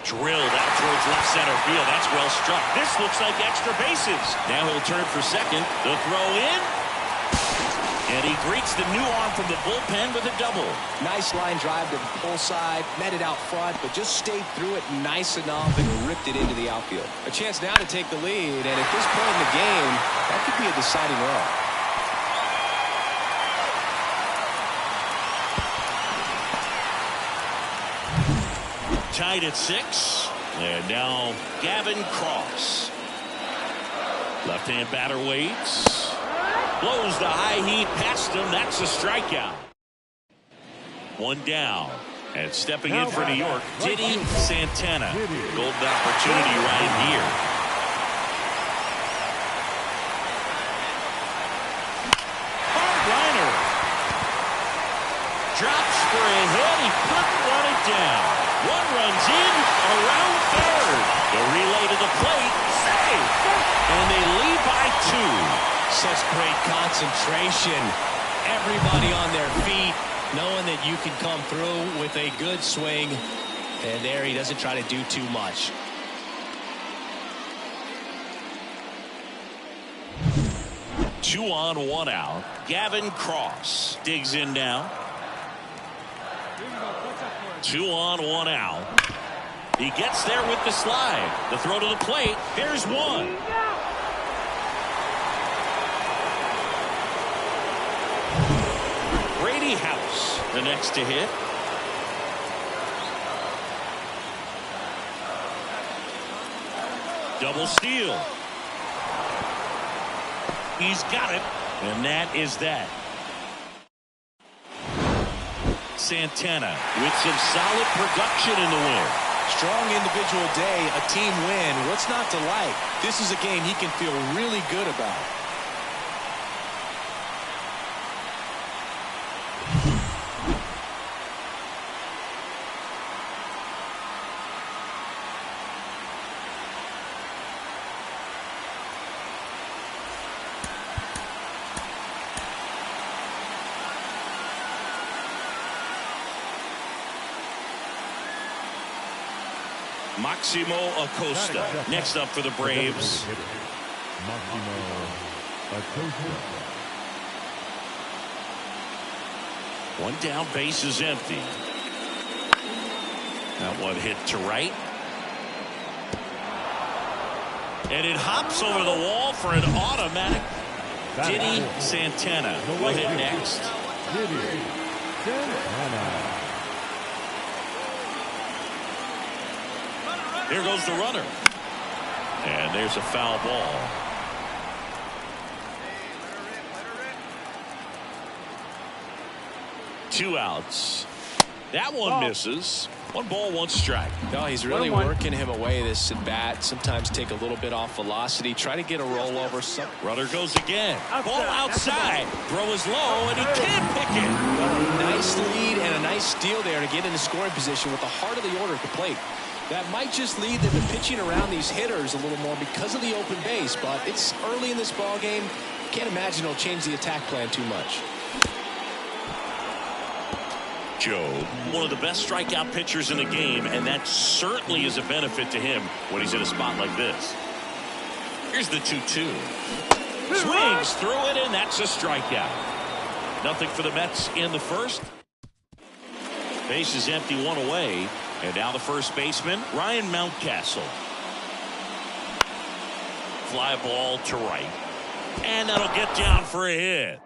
Drilled out towards left center field. That's well struck. This looks like extra bases. Now he'll turn for second. The throw in. And he greets the new arm from the bullpen with a double. Nice line drive to the pull side. Met it out front, but just stayed through it nice enough and ripped it into the outfield. A chance now to take the lead, and at this point in the game, that could be a deciding run. Tied at 6. And now Gavin Cross. Left-hand batter waits. Blows the high heat past him. That's a strikeout. 1 down. And stepping in for New York, Diddy Santana. Golden opportunity right here. Hard liner. Drops for a hit. He couldn't run it down. 1 runs in, around third. The relay to the plate. Save. And they lead by 2. Such great concentration. Everybody on their feet, knowing that you can come through with a good swing. And there he doesn't try to do too much. Two on, 1 out. Gavin Cross digs in now. 2 on, 1 out. He gets there with the slide. The throw to the plate. Here's 1. Brady House, the next to hit. Double steal. He's got it, and that is that. Santana with some solid production in the win. Strong individual day, a team win. What's not to like? This is a game he can feel really good about. Maximo Acosta next up for the Braves. Maximo Acosta. 1 down, base is empty. That one hit to right. And it hops over the wall for an automatic. Diddy Santana will hit next. Diddy Santana. Here goes the runner. And there's a foul ball. Two outs. That one misses. 1 ball, 1 strike. No, he's really working him away this at bat. Sometimes take a little bit off velocity. Try to get a rollover. Runner goes again. Ball outside. Throw is low, and he can't pick it. Nice lead and a nice steal there to get into scoring position with the heart of the order at the plate. That might just lead them to pitching around these hitters a little more because of the open base, but it's early in this ball game. Can't imagine it'll change the attack plan too much. Joe, one of the best strikeout pitchers in the game, and that certainly is a benefit to him when he's in a spot like this. Here's the 2-2. Swings through it, and that's a strikeout. Nothing for the Mets in the first. Base is empty, 1 away. And now the first baseman, Ryan Mountcastle. Fly ball to right. And that'll get down for a hit.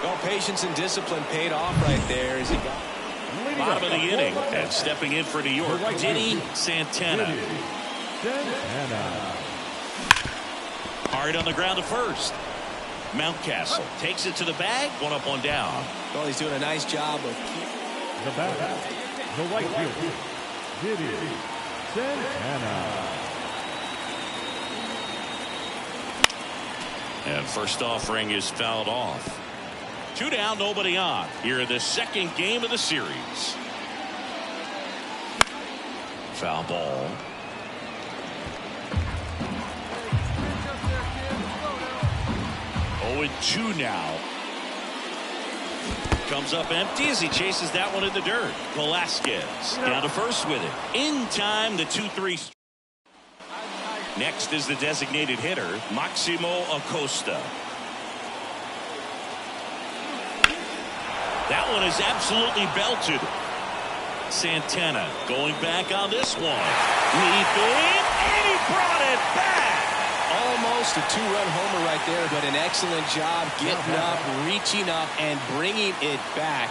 Well, patience and discipline paid off right there as he got bottom of the inning. And stepping in for New York, Diddy Santana. Hard on the ground to first. Mountcastle takes it to the bag. 1 up, 1 down. Well, he's doing a nice job of keeping the bat. The right fielder, Diddy Santana. And first offering is fouled off. 2 down, nobody on. Here in the second game of the series. Foul ball. Oh, and 2 now. Comes up empty as he chases that one in the dirt. Velasquez down to first with it. In time, the 2-3. Next is the designated hitter, Maximo Acosta. That one is absolutely belted. Santana going back on this one. Leaping, and he brought it back. almost a 2-run homer right there, but an excellent job getting up, reaching up, and bringing it back.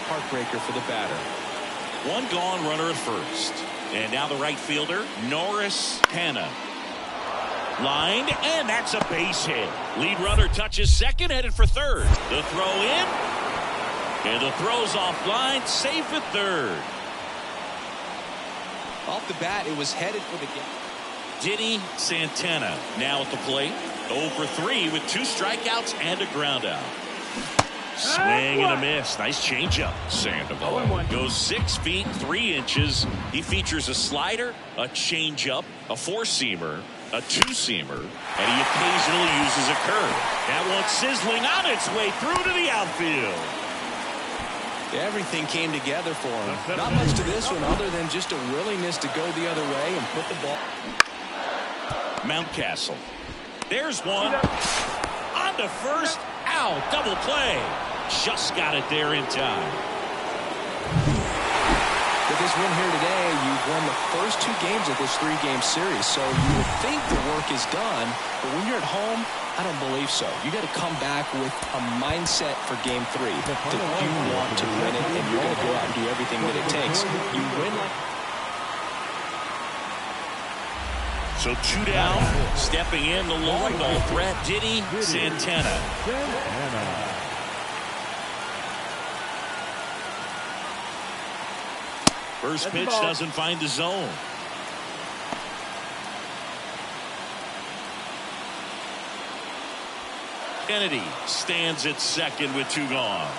Heartbreaker for the batter. 1 gone, runner at first. And now the right fielder, Norris Hanna. Lined, and that's a base hit. Lead runner touches second, headed for third. The throw in, and the throw's offline, safe at third. Off the bat, it was headed for the gap. Diddy Santana now at the plate. 0 for 3 with 2 strikeouts and a ground out. Swing and a miss. Nice changeup. Sandoval goes 6 feet 3 inches. He features a slider, a changeup, a 4-seamer, a 2-seamer, and he occasionally uses a curve. That one's sizzling on its way through to the outfield. Everything came together for him. Not much to this one other than just a willingness to go the other way and put the ball. Mountcastle. There's one. On to first. Ow, double play. Just got it there in time. With this win here today, you've won the first 2 games of this 3-game series, so you would think the work is done, but when you're at home, I don't believe so. You got to come back with a mindset for Game 3 that you want to win it, and you're going to go out and do everything that it takes. You win like. So 2 down, stepping in the long ball threat, Diddy Santana. First pitch doesn't find the zone. Kennedy stands at second with 2 gone.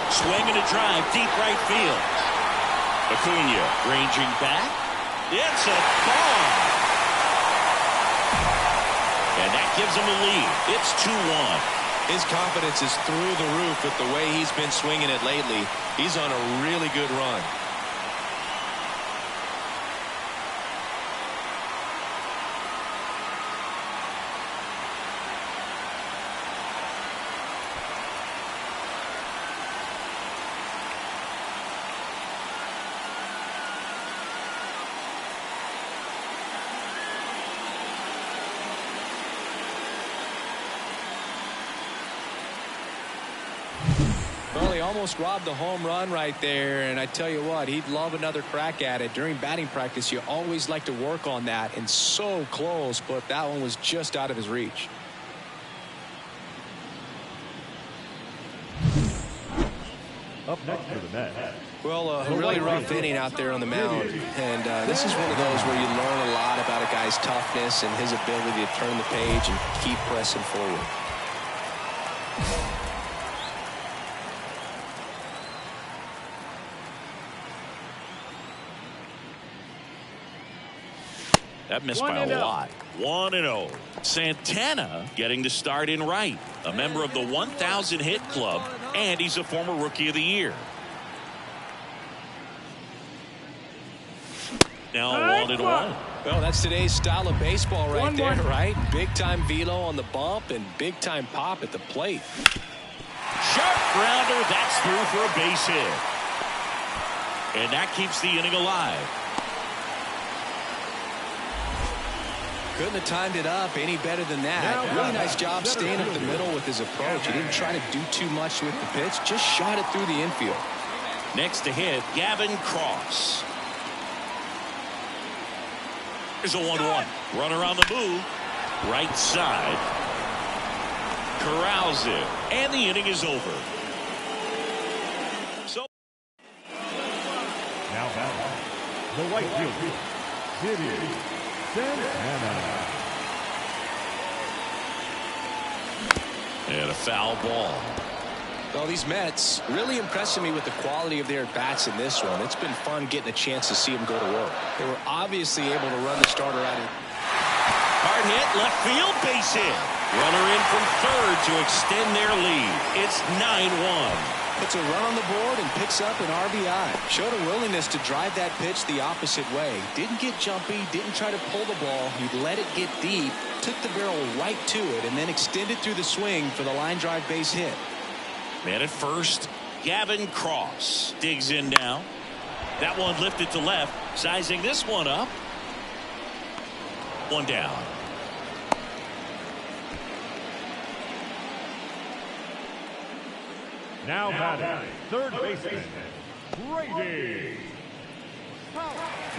Swing and a drive, deep right field. Acuna ranging back. It's a ball. And that gives him a lead. It's 2-1. His confidence is through the roof with the way he's been swinging it lately. He's on a really good run. Well, he almost robbed the home run right there, and I tell you what, he'd love another crack at it. During batting practice, you always like to work on that, and so close, but that one was just out of his reach. Up next for the Mets. Well, a really rough inning out there on the mound, and this is one of those where you learn a lot about a guy's toughness and his ability to turn the page and keep pressing forward. That missed by a lot. 1-0. Santana getting the start in right. A member of the 1,000 hit club, and he's a former Rookie of the Year. Now 1-1. Well, that's today's style of baseball right there, right? Big-time velo on the bump and big-time pop at the plate. Sharp grounder. That's through for a base hit. And that keeps the inning alive. Couldn't have timed it up any better than that. Really nice job staying up the middle with his approach. He didn't try to do too much with the pitch, just shot it through the infield. Next to hit, Gavin Cross. Here's a 1-1. Runner on the move. Right side. Corrals it. And the inning is over. So Now batting, the right fielder, Diddy Santana. And a foul ball. Well, these Mets really impressing me with the quality of their at-bats in this one. It's been fun getting a chance to see them go to work. They were obviously able to run the starter out of. Hard hit, left field, base hit. Runner in from third to extend their lead. It's 9-1. Puts a run on the board and picks up an RBI. Showed a willingness to drive that pitch the opposite way. Didn't get jumpy, didn't try to pull the ball. He let it get deep, took the barrel right to it, and then extended through the swing for the line drive base hit. Man at first, Gavin Cross digs in now. That one lifted to left, sizing this one up. One down. Now batting, third baseman, Brady.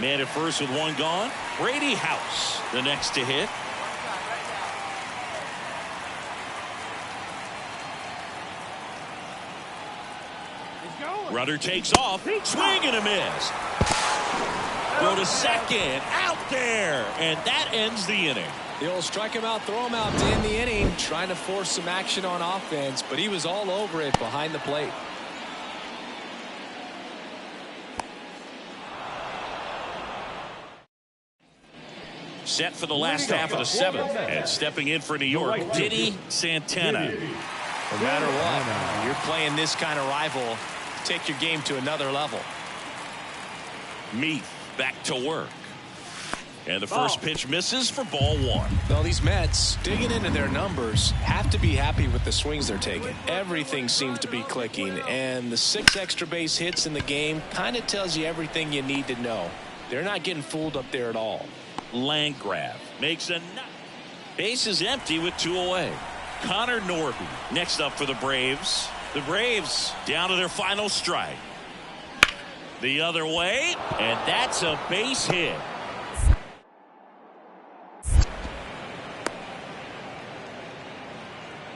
Man at first with one gone. Brady House, the next to hit. Runner takes off. Swing and a miss. Go to second. Out there. And that ends the inning. He'll strike him out, throw him out to end the inning, trying to force some action on offense, but he was all over it behind the plate. Set for the last half of the seventh. And stepping in for New York, Diddy Santana. No matter what, you're playing this kind of rival, take your game to another level. Meath back to work. And the first pitch misses for ball one. Well, these Mets, digging into their numbers, have to be happy with the swings they're taking. Everything seems to be clicking, and the 6 extra base hits in the game kind of tells you everything you need to know. They're not getting fooled up there at all. Landgraf makes a base is empty with 2 away. Connor Norby next up for the Braves. The Braves down to their final strike. The other way, and that's a base hit.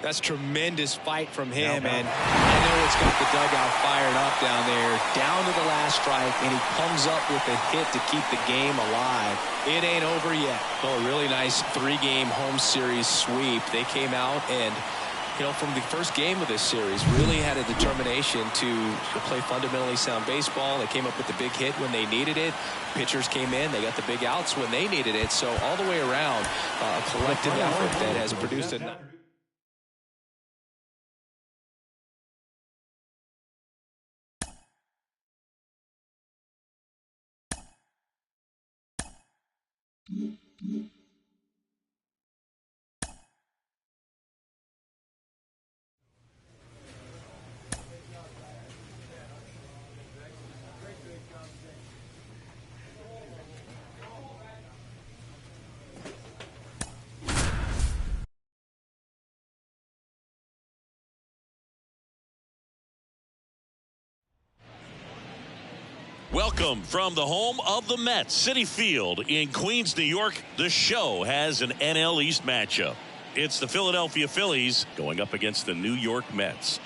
That's tremendous fight from him, and I know it's got the dugout fired up down there, down to the last strike, and he comes up with a hit to keep the game alive. It ain't over yet. Oh, a really nice 3-game home series sweep. They came out and, you know, from the first game of this series, really had a determination to play fundamentally sound baseball. They came up with the big hit when they needed it. Pitchers came in, they got the big outs when they needed it. So all the way around, a collective effort that has produced a... Welcome from the home of the Mets, Citi Field in Queens, New York. The Show has an NL East matchup. It's the Philadelphia Phillies going up against the New York Mets.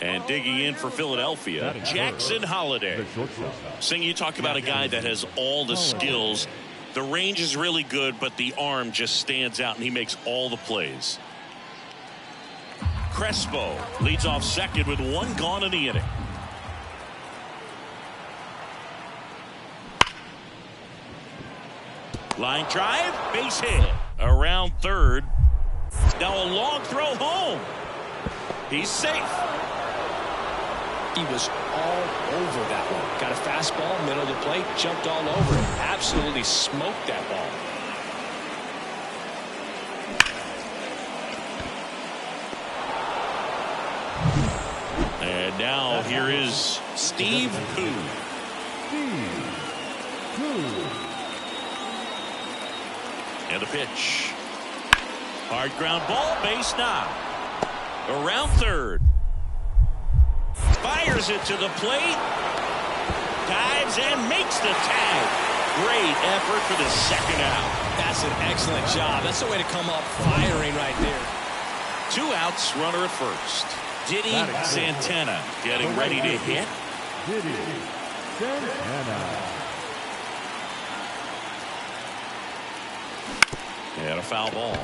And digging in for Philadelphia, Jackson Holliday. Sing, you talk about a guy that has all the skills. The range is really good, but the arm just stands out, and he makes all the plays. Crespo leads off second with 1 gone in the inning. Line drive, base hit. Around third. Now a long throw home. He's safe. He was all over that one. Got a fastball, middle of the plate, jumped all over it. Absolutely smoked that ball. And now here is Steve Koo. And the pitch. Hard ground ball, base knock. Around third. Fires it to the plate. Dives and makes the tag. Great effort for the second out. That's an excellent job. That's the way to come up firing right there. 2 outs, runner at first. Diddy Santana getting ready to hit. Diddy Santana. And a foul ball.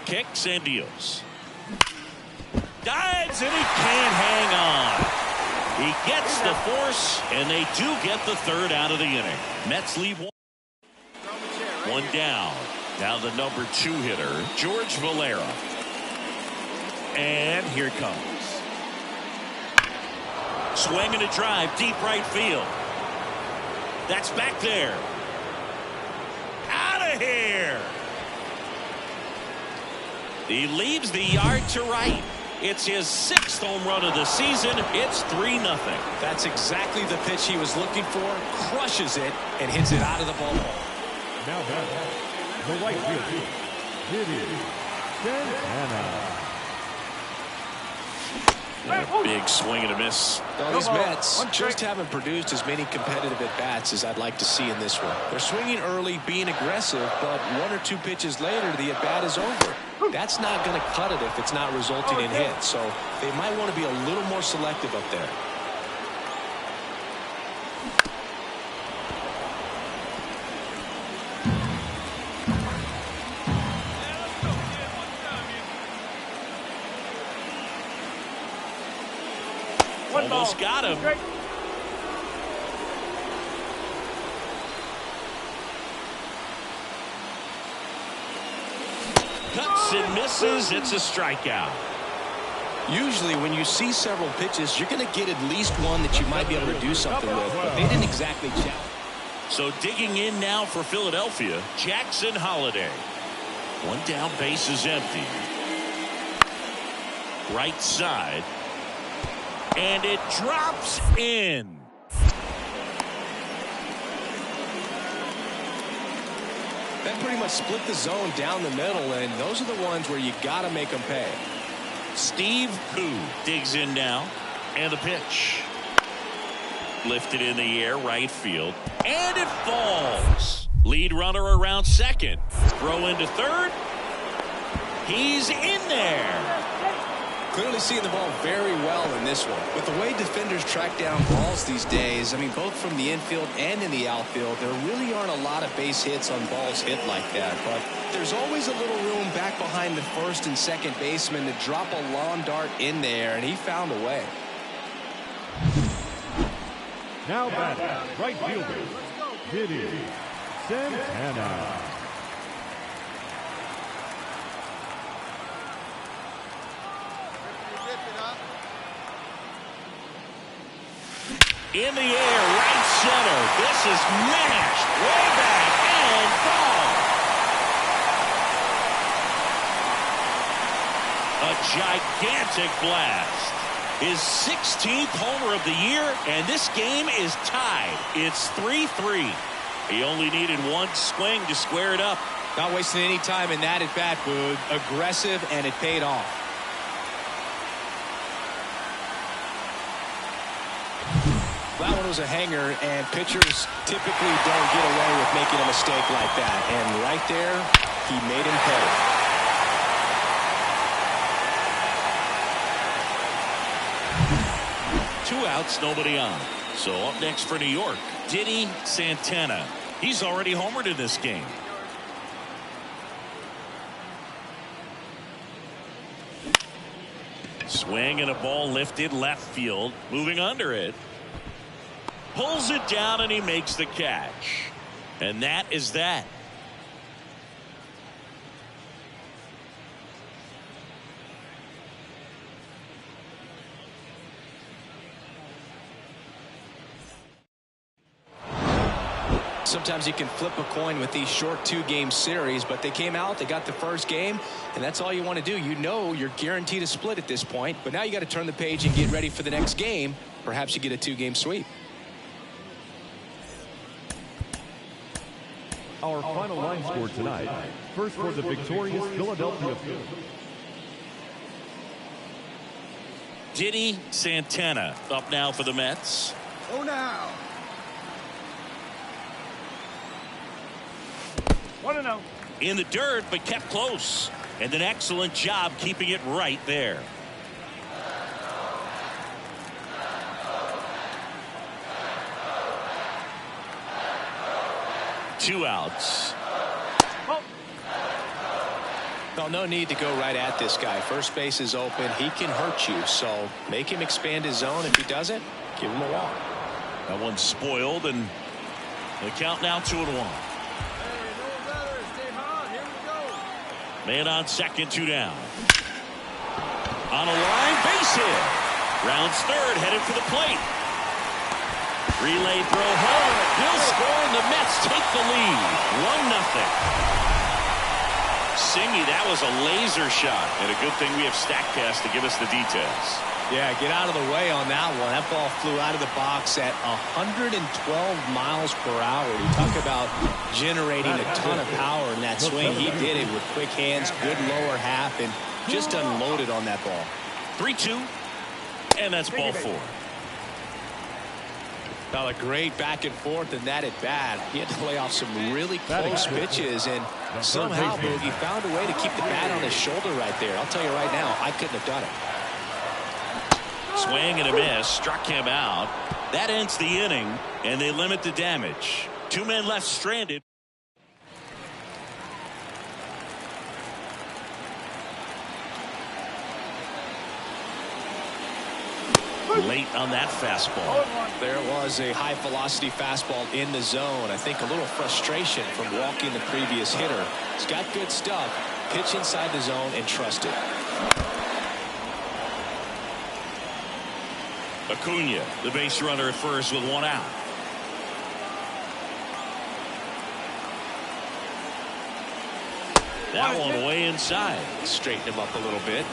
Kicks and deals. Dives and he can't hang on. He gets the force, and they do get the third out of the inning. Mets lead 1 down. Now the number 2 hitter, George Valera. And here it comes. Swing and a drive, deep right field. That's back there. Out of here. He leaves the yard to right. It's his 6th home run of the season. It's 3-0. That's exactly the pitch he was looking for. Crushes it and hits it out of the ball. Now back, the right fielder, Diddy Santana. And a big swing and a miss. Well, these Mets just haven't produced as many competitive at-bats as I'd like to see in this one. They're swinging early, being aggressive, but 1 or 2 pitches later, the at-bat is over. That's not going to cut it if it's not resulting in hits, so they might want to be a little more selective up there. Almost got him. Cuts and misses. It's a strikeout. Usually when you see several pitches, you're going to get at least one that you might be able to do something with, but they didn't exactly challenge. So digging in now for Philadelphia, Jackson Holliday. 1 down, base is empty. Right side. And it drops in. That pretty much split the zone down the middle, and those are the ones where you got to make them pay. Steve Koo digs in now. And the pitch. Lifted in the air, right field. And it falls. Lead runner around second. Throw into third. He's in there. Clearly seeing the ball very well in this one. With the way defenders track down balls these days, I mean, both from the infield and in the outfield, there really aren't a lot of base hits on balls hit like that. But there's always a little room back behind the first and second baseman to drop a lawn dart in there, and he found a way. Now back, right fielder, Diddy Santana. In the air, right center. This is mashed way back and gone. A gigantic blast. His 16th homer of the year, and this game is tied. It's 3-3. He only needed 1 swing to square it up. Not wasting any time in that at bat, Boog. Aggressive, and it paid off. That one was a hanger, and pitchers typically don't get away with making a mistake like that. And right there, he made him pay. Two outs, nobody on. So up next for New York, Diddy Santana. He's already homered in this game. Swing and a ball lifted left field, moving under it. Pulls it down and he makes the catch. And that is that. Sometimes you can flip a coin with these short 2-game series, but they came out, they got the first game, and that's all you want to do. You know you're guaranteed a split at this point, but now you got to turn the page and get ready for the next game perhaps you get a 2-game sweep. Our final line score tonight. First for the victorious Philadelphia Phillies. Diddy Santana up now for the Mets. Oh, now. 1-0. In the dirt, but kept close. And an excellent job keeping it right there. Two outs. Well, no need to go right at this guy. First base is open. He can hurt you, so make him expand his zone. If he doesn't, give him a walk. That one's spoiled, and the count now 2-1. Hey, no better. Stay hot. Here we go. Man on second, 2 down. On a line, base hit. Rounds third, headed for the plate. Relay throw home. He'll score, and the Mets take the lead. 1-0. Singy, that was a laser shot, and a good thing we have StatCast to give us the details. Yeah, get out of the way on that one. That ball flew out of the box at 112 miles per hour. You talk about generating a ton of power in that swing. He did it with quick hands, good lower half, and just unloaded on that ball. 3-2, and that's ball 4. Now a great back and forth, and that at bat. He had to lay off some really close pitches, and somehow Boogie found a way to keep the bat on his shoulder right there. I'll tell you right now, I couldn't have done it. Swing and a miss, struck him out. That ends the inning, and they limit the damage. 2 men left stranded. Late on that fastball. There was a high velocity fastball in the zone. I think a little frustration from walking the previous hitter. He's got good stuff. Pitch inside the zone and trust it. Acuna, the base runner at first with 1 out. That one way inside. Straighten him up a little bit.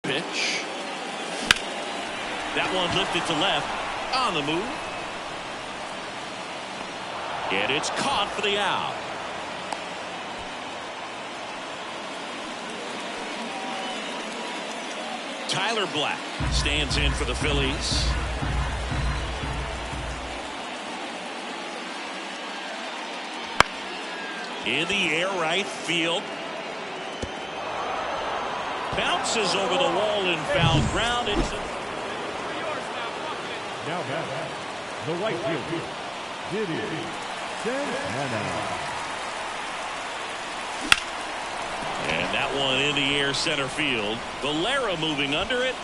Pitch. That one lifted to left. On the move. And it's caught for the out. Tyler Black stands in for the Phillies. In the air, right field. Bounces over the wall and foul ground. It's now back, the right fielder, Diddy Santana. And that one in the air center field. Valera moving under it.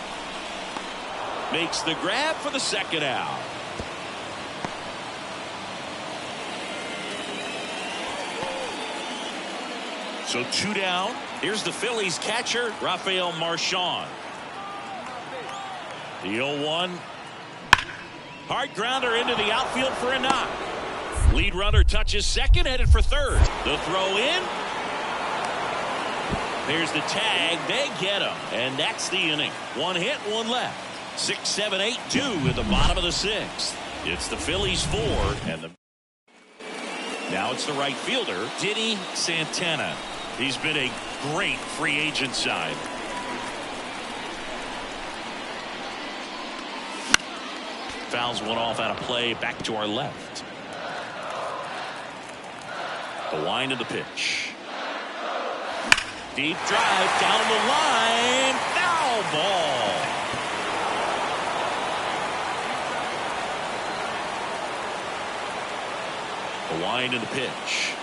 Makes the grab for the second out. So 2 down. Here's the Phillies catcher, Rafael Marchand. The 0-1. Hard grounder into the outfield for a knock. Lead runner touches second, headed for third. The throw in. There's the tag. They get him. And that's the inning. 1 hit, 1 left. 6, 7, 8, 2 at the bottom of the 6th. It's the Phillies 4. And now it's the right fielder, Diddy Santana. He's been a great free agent sign. Fouls one off out of play, back to our left. The wind of the pitch. Deep drive down the line. Foul ball. The wind of the pitch.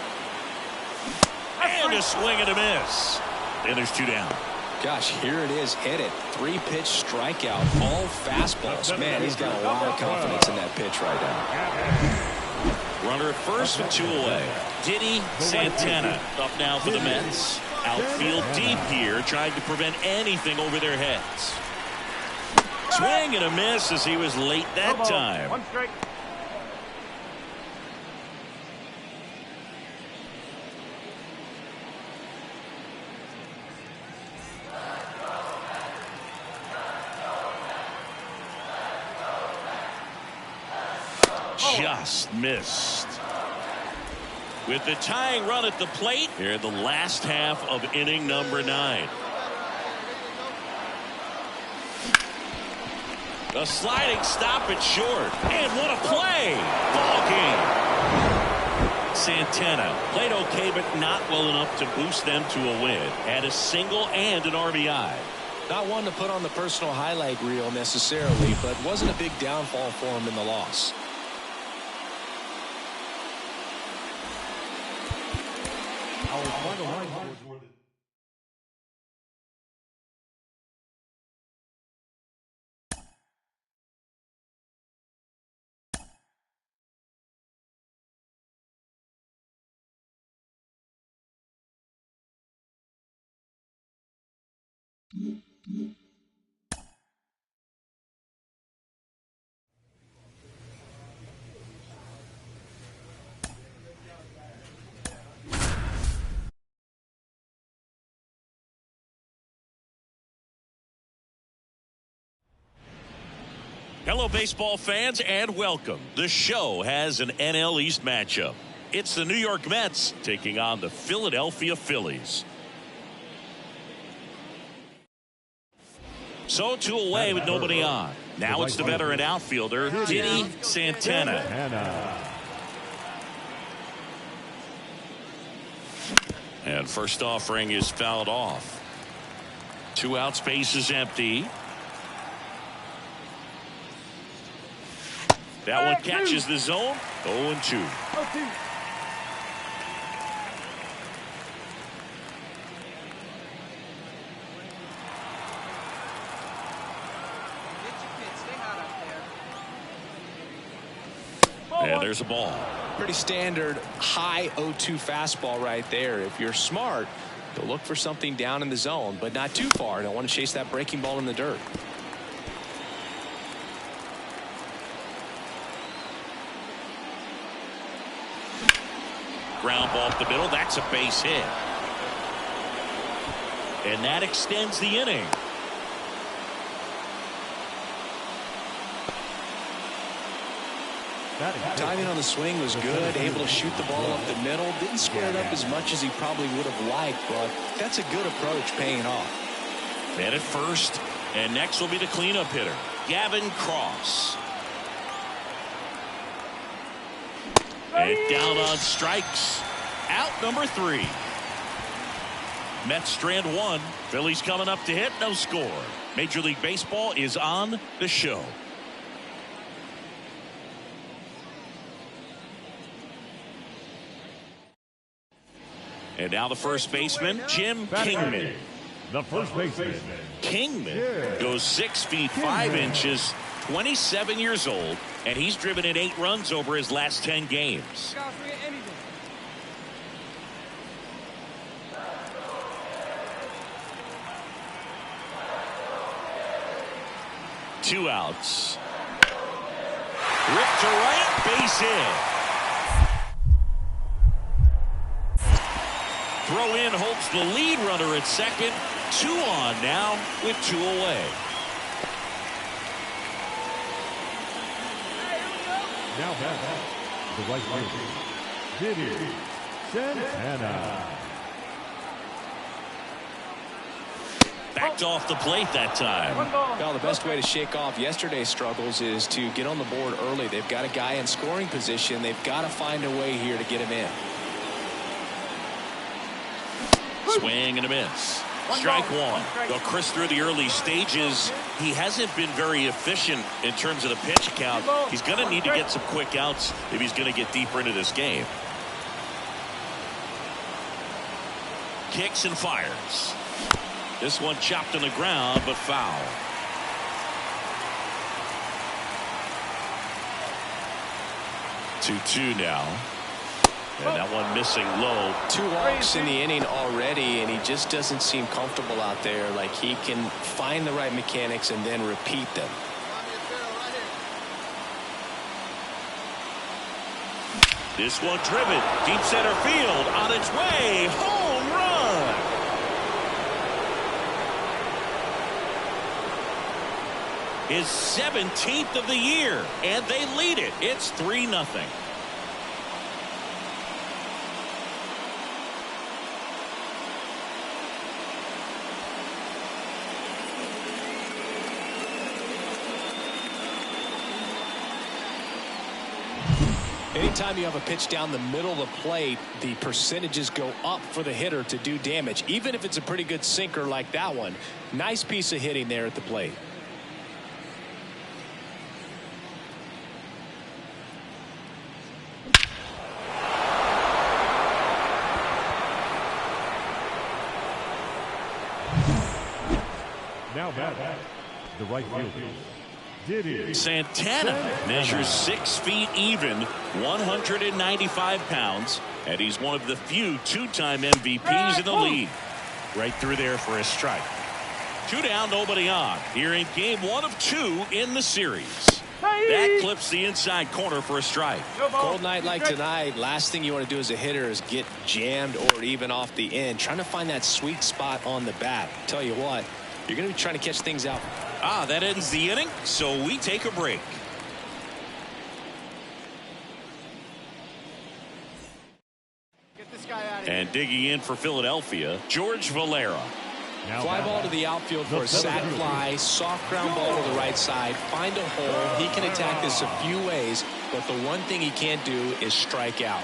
And a swing and a miss. And there's 2 down. Gosh, here it is, hit it. 3-pitch strikeout, all fastballs. Man, he's got a lot of confidence in that pitch right now. Runner at first with 2 away. Diddy Santana up now for the Mets. Outfield deep here, trying to prevent anything over their heads. Swing and a miss as he was late that time. One strike. Just missed. With the tying run at the plate here in the last half of inning number 9. A sliding stop at short. And what a play. Ball game. Santana played okay, but not well enough to boost them to a win. Had a single and an RBI. Not one to put on the personal highlight reel necessarily, but wasn't a big downfall for him in the loss. Our final line score. Hello, baseball fans, and welcome. The show has an NL East matchup. It's the New York Mets taking on the Philadelphia Phillies. So 2 away with nobody on. Now it's the veteran outfielder, Diddy Santana. And first offering is fouled off. 2 outs, base is empty. That one catches the zone. 0-2. And there's a ball. Pretty standard high 0-2 fastball right there. If you're smart, you'll look for something down in the zone, but not too far. Don't want to chase that breaking ball in the dirt. Ground ball up the middle. That's a base hit. And that extends the inning. Timing on the swing was good. Able to shoot the ball up the middle. Didn't square it up as much as he probably would have liked, but that's a good approach paying off. Man at first. And next will be the cleanup hitter, Gavin Cross. And down on strikes. Out number 3. Mets strand 1. Phillies coming up to hit. No score. Major League Baseball is on the show. And now the first baseman, Jim Kingman. The first baseman. Kingman goes 6 feet 5 inches, 27 years old, and he's driven in 8 runs over his last 10 games. 2 outs. Ripped to right, base hit. Throw in holds the lead runner at second. 2 on now with 2 away. Now back the right fielder, Diddy Santana. Backed off the plate that time. Well, the best way to shake off yesterday's struggles is to get on the board early. They've got a guy in scoring position. They've got to find a way here to get him in. Swing and a miss. Strike 1. Well, Chris, through the early stages, he hasn't been very efficient in terms of the pitch count. He's going to need to get some quick outs if he's going to get deeper into this game. Kicks and fires. This one chopped on the ground, but foul. 2-2 now. And that one missing low. 2 walks in the inning already, and he just doesn't seem comfortable out there. Like he can find the right mechanics and then repeat them. This one driven deep center field on its way. Home run. His 17th of the year, and they lead it. It's 3-0. Anytime you have a pitch down the middle of the plate, the percentages go up for the hitter to do damage, even if it's a pretty good sinker like that one. Nice piece of hitting there at the plate. Now back, the right fielder, Diddy. Santana measures 6 feet even, 195 pounds, and he's one of the few two-time MVPs in the league. Right through there for a strike. 2 down, nobody on. Here in game 1 of 2 in the series. That clips the inside corner for a strike. Cold night like tonight, last thing you want to do as a hitter is get jammed or even off the end. Trying to find that sweet spot on the bat. Tell you what, you're going to be trying to catch things out. That ends the inning, so we take a break. Get this guy out of here. And digging in for Philadelphia, George Valera. Fly ball to the outfield for a sac fly, soft ground ball to the right side, find a hole. He can attack this a few ways, but the one thing he can't do is strike out.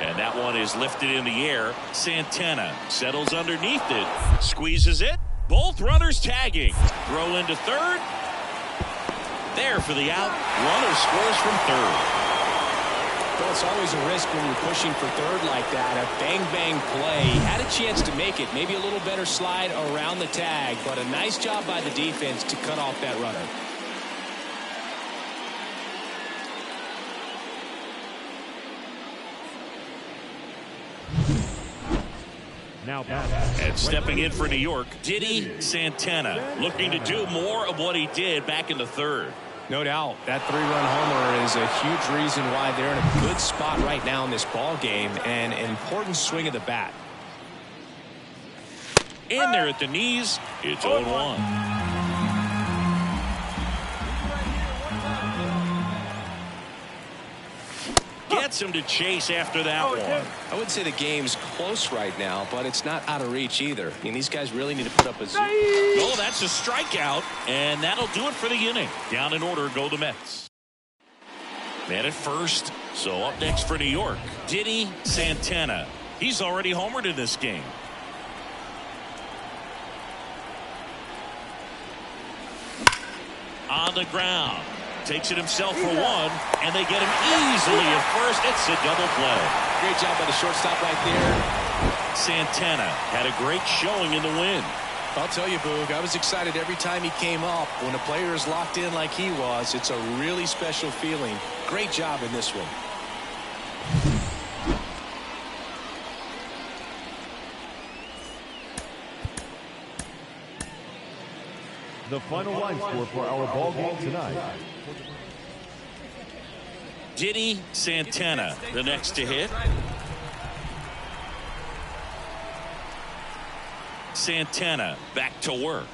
And that one is lifted in the air. Santana settles underneath it, squeezes it. Both runners tagging. Throw into third. There for the out. Runner scores from third. Well, it's always a risk when you're pushing for third like that. A bang-bang play. Had a chance to make it. Maybe a little better slide around the tag, but a nice job by the defense to cut off that runner. Now back. And stepping in for New York, Diddy Santana, looking to do more of what he did back in the third. No doubt. That 3-run homer is a huge reason why they're in a good spot right now in this ball game, and an important swing of the bat. In there at the knees, it's 0-1. Gets him to chase after that one. I wouldn't say the game's close right now, but it's not out of reach either. I mean, these guys really need to put up a zero. Oh, that's a strikeout, and that'll do it for the inning. Down in order go the Mets. Man at first, so up next for New York, Diddy Santana. He's already homered in this game. On the ground. Takes it himself for one, and they get him easily at first. It's a double play. Great job by the shortstop right there. Santana had a great showing in the win. I'll tell you, Boog, I was excited every time he came up. When a player is locked in like he was, it's a really special feeling. Great job in this one. The final line score for our ball game tonight. Diddy Santana, the next to hit. Santana back to work.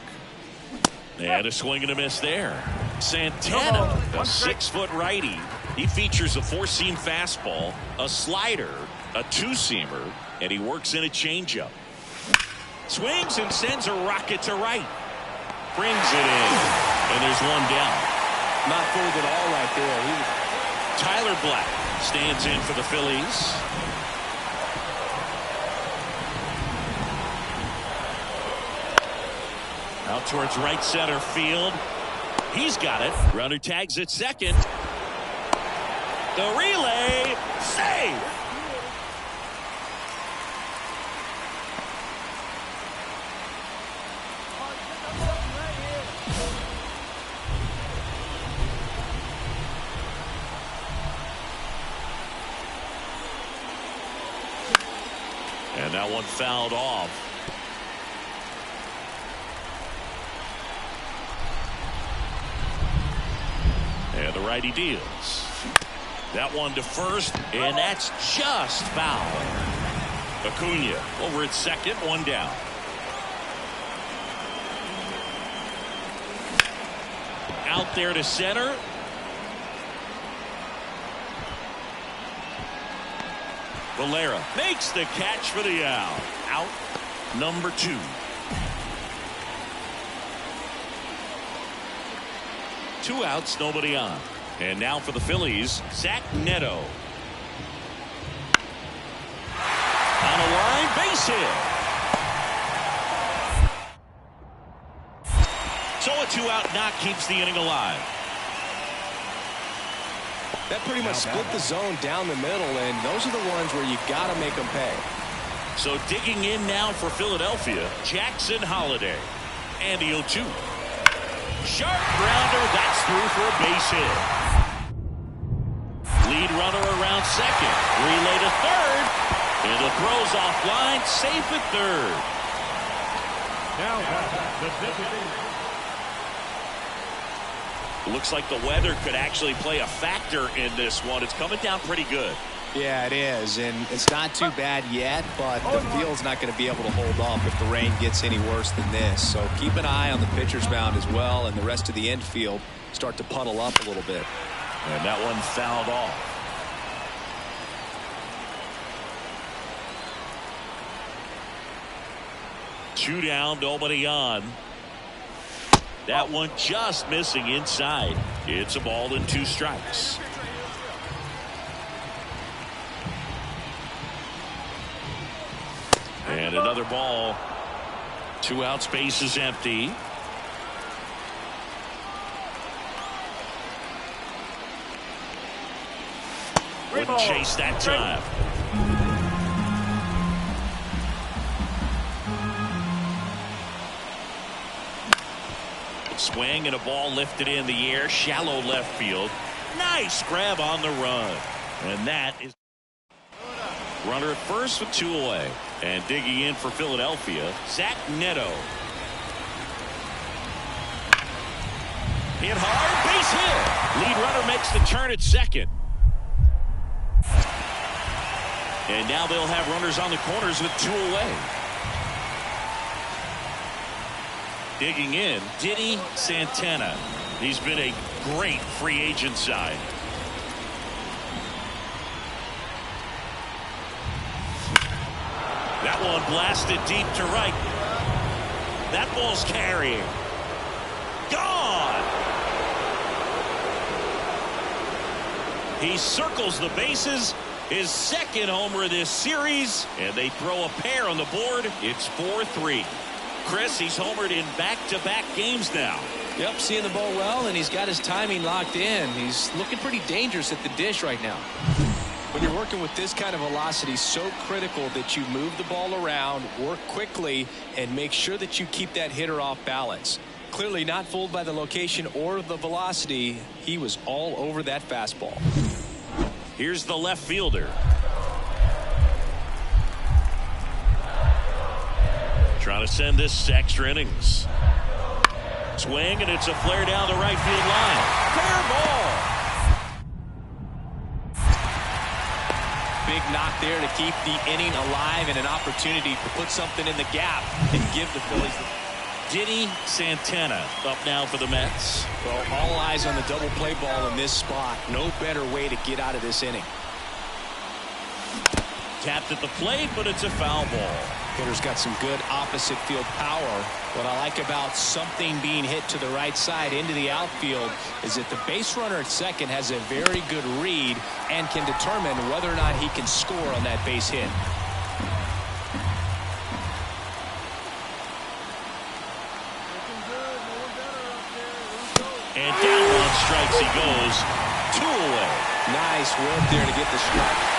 And a swing and a miss there. Santana, a 6-foot righty. He features a 4-seam fastball, a slider, a 2-seamer, and he works in a changeup. Swings and sends a rocket to right. Brings it in, and there's one down. Not fooled at all right there. Tyler Black stands in for the Phillies. Out towards right center field. He's got it. Runner tags at second. The relay, save. And that one fouled off. And the righty deals. That one to first, and that's just foul. Acuna over at second, one down. Out there to center. Valera makes the catch for the out. Out number 2. Two outs, nobody on. And now for the Phillies, Zach Neto. On a line, base hit. So a 2-out knock keeps the inning alive. That pretty much split the zone down the middle, and those are the ones where you've got to make them pay. So digging in now for Philadelphia, Jackson Holliday. And the 0-2. Sharp grounder, that's through for a base hit. Lead runner around second. Relay to third. And the throw's offline, safe at third. Now the designated. Looks like the weather could actually play a factor in this one. It's coming down pretty good. Yeah, it is, and it's not too bad yet, but the field's not going to be able to hold up if the rain gets any worse than this. So keep an eye on the pitcher's mound as well, and the rest of the infield start to puddle up a little bit. And that one fouled off. Two down, nobody on. That one just missing inside. It's a ball and 2 strikes. And another ball. 2 outs, base is empty. Wouldn't chase that time. Swing and a ball lifted in the air, shallow left field. Nice grab on the run. And that is runner at first with 2 away. And digging in for Philadelphia, Zach Neto. Hit hard, base hit. Lead runner makes the turn at second. And now they'll have runners on the corners with 2 away. Digging in, Diddy Santana. He's been a great free agent sign. That one blasted deep to right. That ball's carrying. Gone. He circles the bases. His second homer this series. And they throw a pair on the board. It's 4-3. Chris, he's homered in back-to-back games now. Yep, seeing the ball well, and he's got his timing locked in. He's looking pretty dangerous at the dish right now. When you're working with this kind of velocity, so critical that you move the ball around, work quickly, and make sure that you keep that hitter off balance. Clearly not fooled by the location or the velocity. He was all over that fastball. Here's the left fielder. Trying to send this extra innings. Swing, and it's a flare down the right field line. Fair ball. Big knock there to keep the inning alive and an opportunity to put something in the gap and give the Phillies. Diddy Santana up now for the Mets. Well, all eyes on the double play ball in this spot. No better way to get out of this inning. Tapped at the plate, but it's a foul ball. Hitter's got some good opposite field power. What I like about something being hit to the right side into the outfield is that the base runner at second has a very good read and can determine whether or not he can score on that base hit. And down 1 strikes he goes. 2 away. Nice work there to get the strike.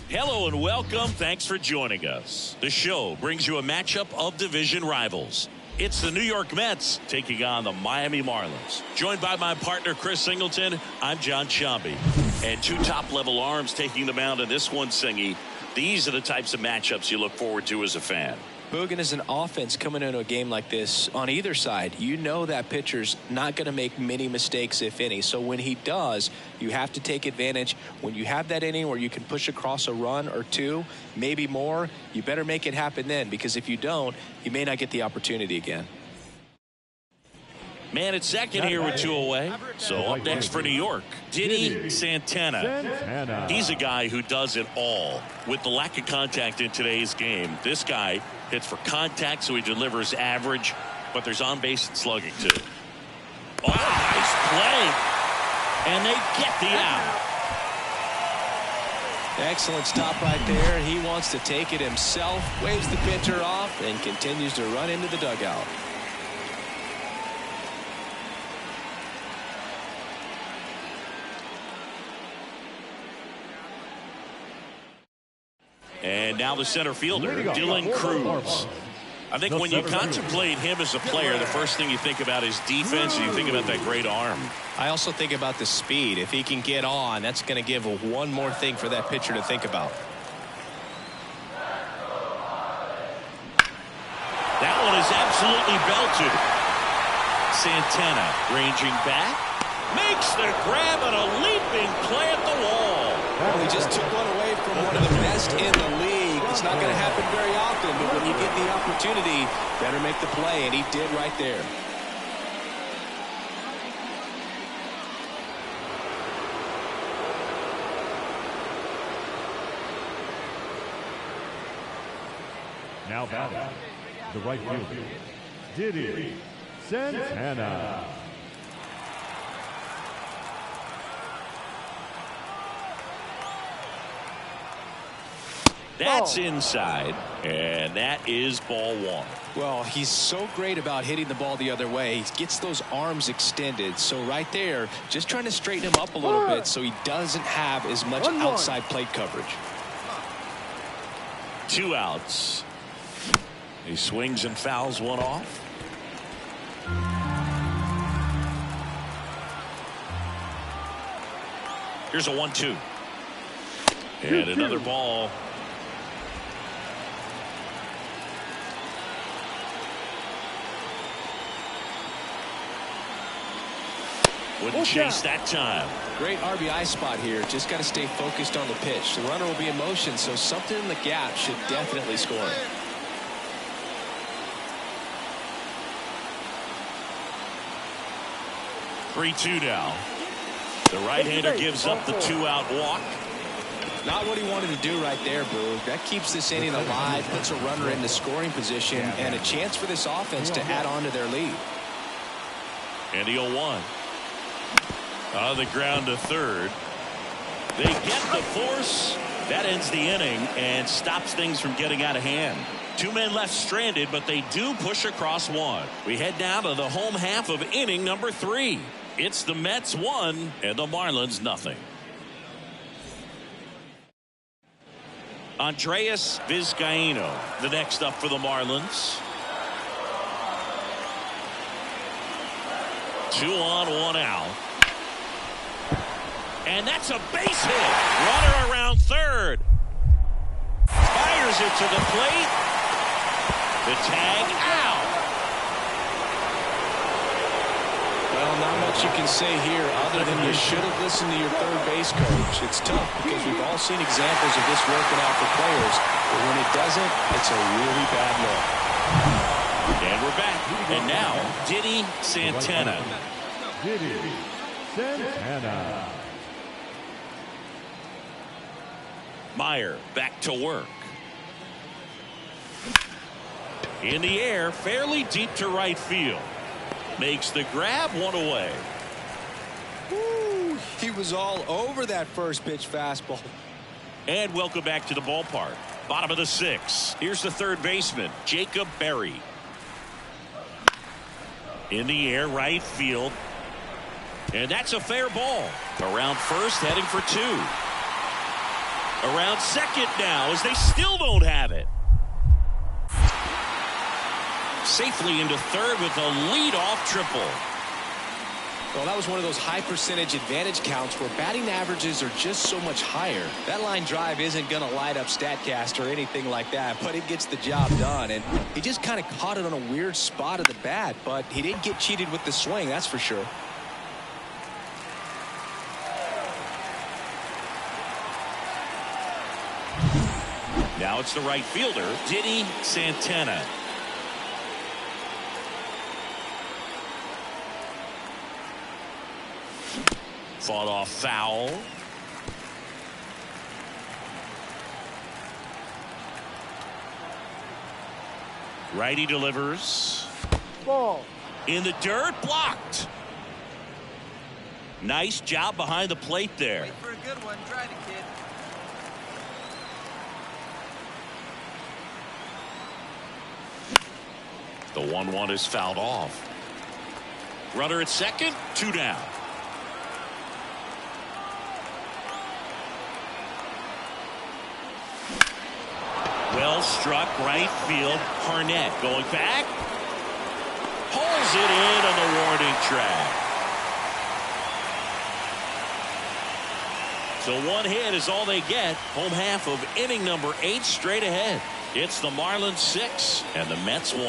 Hello and welcome. Thanks for joining us. The show brings you a matchup of division rivals. It's the New York Mets taking on the Miami Marlins. Joined by my partner, Chris Singleton, I'm John Shambi. And two top-level arms taking the mound in this one, Singy. These are the types of matchups you look forward to as a fan. Boogan, is an offense coming into a game like this on either side. You know that pitcher's not going to make many mistakes, if any. So when he does, you have to take advantage. When you have that inning where you can push across a run or two, maybe more, you better make it happen then, because if you don't, you may not get the opportunity again. Man at second here with 2 away. So up next for New York, Diddy Santana. He's a guy who does it all. With the lack of contact in today's game, this guy hits for contact, so he delivers average, but there's on-base and slugging too. Oh, nice play. And they get the out. Excellent stop right there. He wants to take it himself, waves the pitcher off, and continues to run into the dugout. And now the center fielder, Dylan Cruz. I think when you contemplate him as a player, the first thing you think about is defense, and you think about that great arm. I also think about the speed. If he can get on, that's going to give one more thing for that pitcher to think about. That one is absolutely belted. Santana ranging back, makes the grab and a leaping play at the wall. Well, he just took one away from one of the best in the league. It's not going to happen very often, but when you get the opportunity, better make the play, and he did right there. Now batting, the right fielder, Diddy Santana. That's inside, and that is ball one. Well, he's so great about hitting the ball the other way. He gets those arms extended. So right there, just trying to straighten him up a little bit so he doesn't have as much outside plate coverage. 2 outs. He swings and fouls one off. Here's a 1-2. And another ball. Wouldn't chase that time. Great RBI spot here. Just got to stay focused on the pitch. The runner will be in motion, so something in the gap should definitely score. Three-2 now. The right-hander gives up the 2-out walk. Not what he wanted to do right there, Boog. That keeps this inning alive, puts a runner into scoring position, and a chance for this offense to add on to their lead. And the 0-1. On the ground to third. They get the force. That ends the inning and stops things from getting out of hand. 2 men left stranded, but they do push across one. We head now to the home half of inning number 3. It's the Mets 1 and the Marlins nothing. Andreas Vizcaino, the next up for the Marlins. 2 on, 1 out. And that's a base hit. Runner around third. Fires it to the plate. The tag out. Well, not much you can say here other than you should have listened to your third base coach. It's tough because we've all seen examples of this working out for players, but when it doesn't, it's a really bad look. And we're back. And now, Diddy Santana. Diddy Santana. Meyer back to work. In the air, fairly deep to right field. Makes the grab, one away. Woo, he was all over that first pitch fastball. And welcome back to the ballpark. Bottom of the 6th. Here's the third baseman, Jacob Berry. In the air, right field. And that's a fair ball. Around first, heading for 2. Around second now as they still don't have it. Safely into third with a leadoff triple. Well, that was one of those high percentage advantage counts where batting averages are just so much higher. That line drive isn't going to light up StatCast or anything like that, but it gets the job done. And he just kind of caught it on a weird spot of the bat, but he didn't get cheated with the swing, that's for sure. Now it's the right fielder, Diddy Santana. Fought off foul. Righty delivers. Ball. In the dirt, blocked. Nice job behind the plate there. Wait for a good one. Try it, kid. The 1-1 is fouled off. Runner at second, 2 down. Well struck right field. Harnett going back. Pulls it in on the warning track. So 1 hit is all they get. Home half of inning number 8 straight ahead. It's the Marlins 6 and the Mets 1.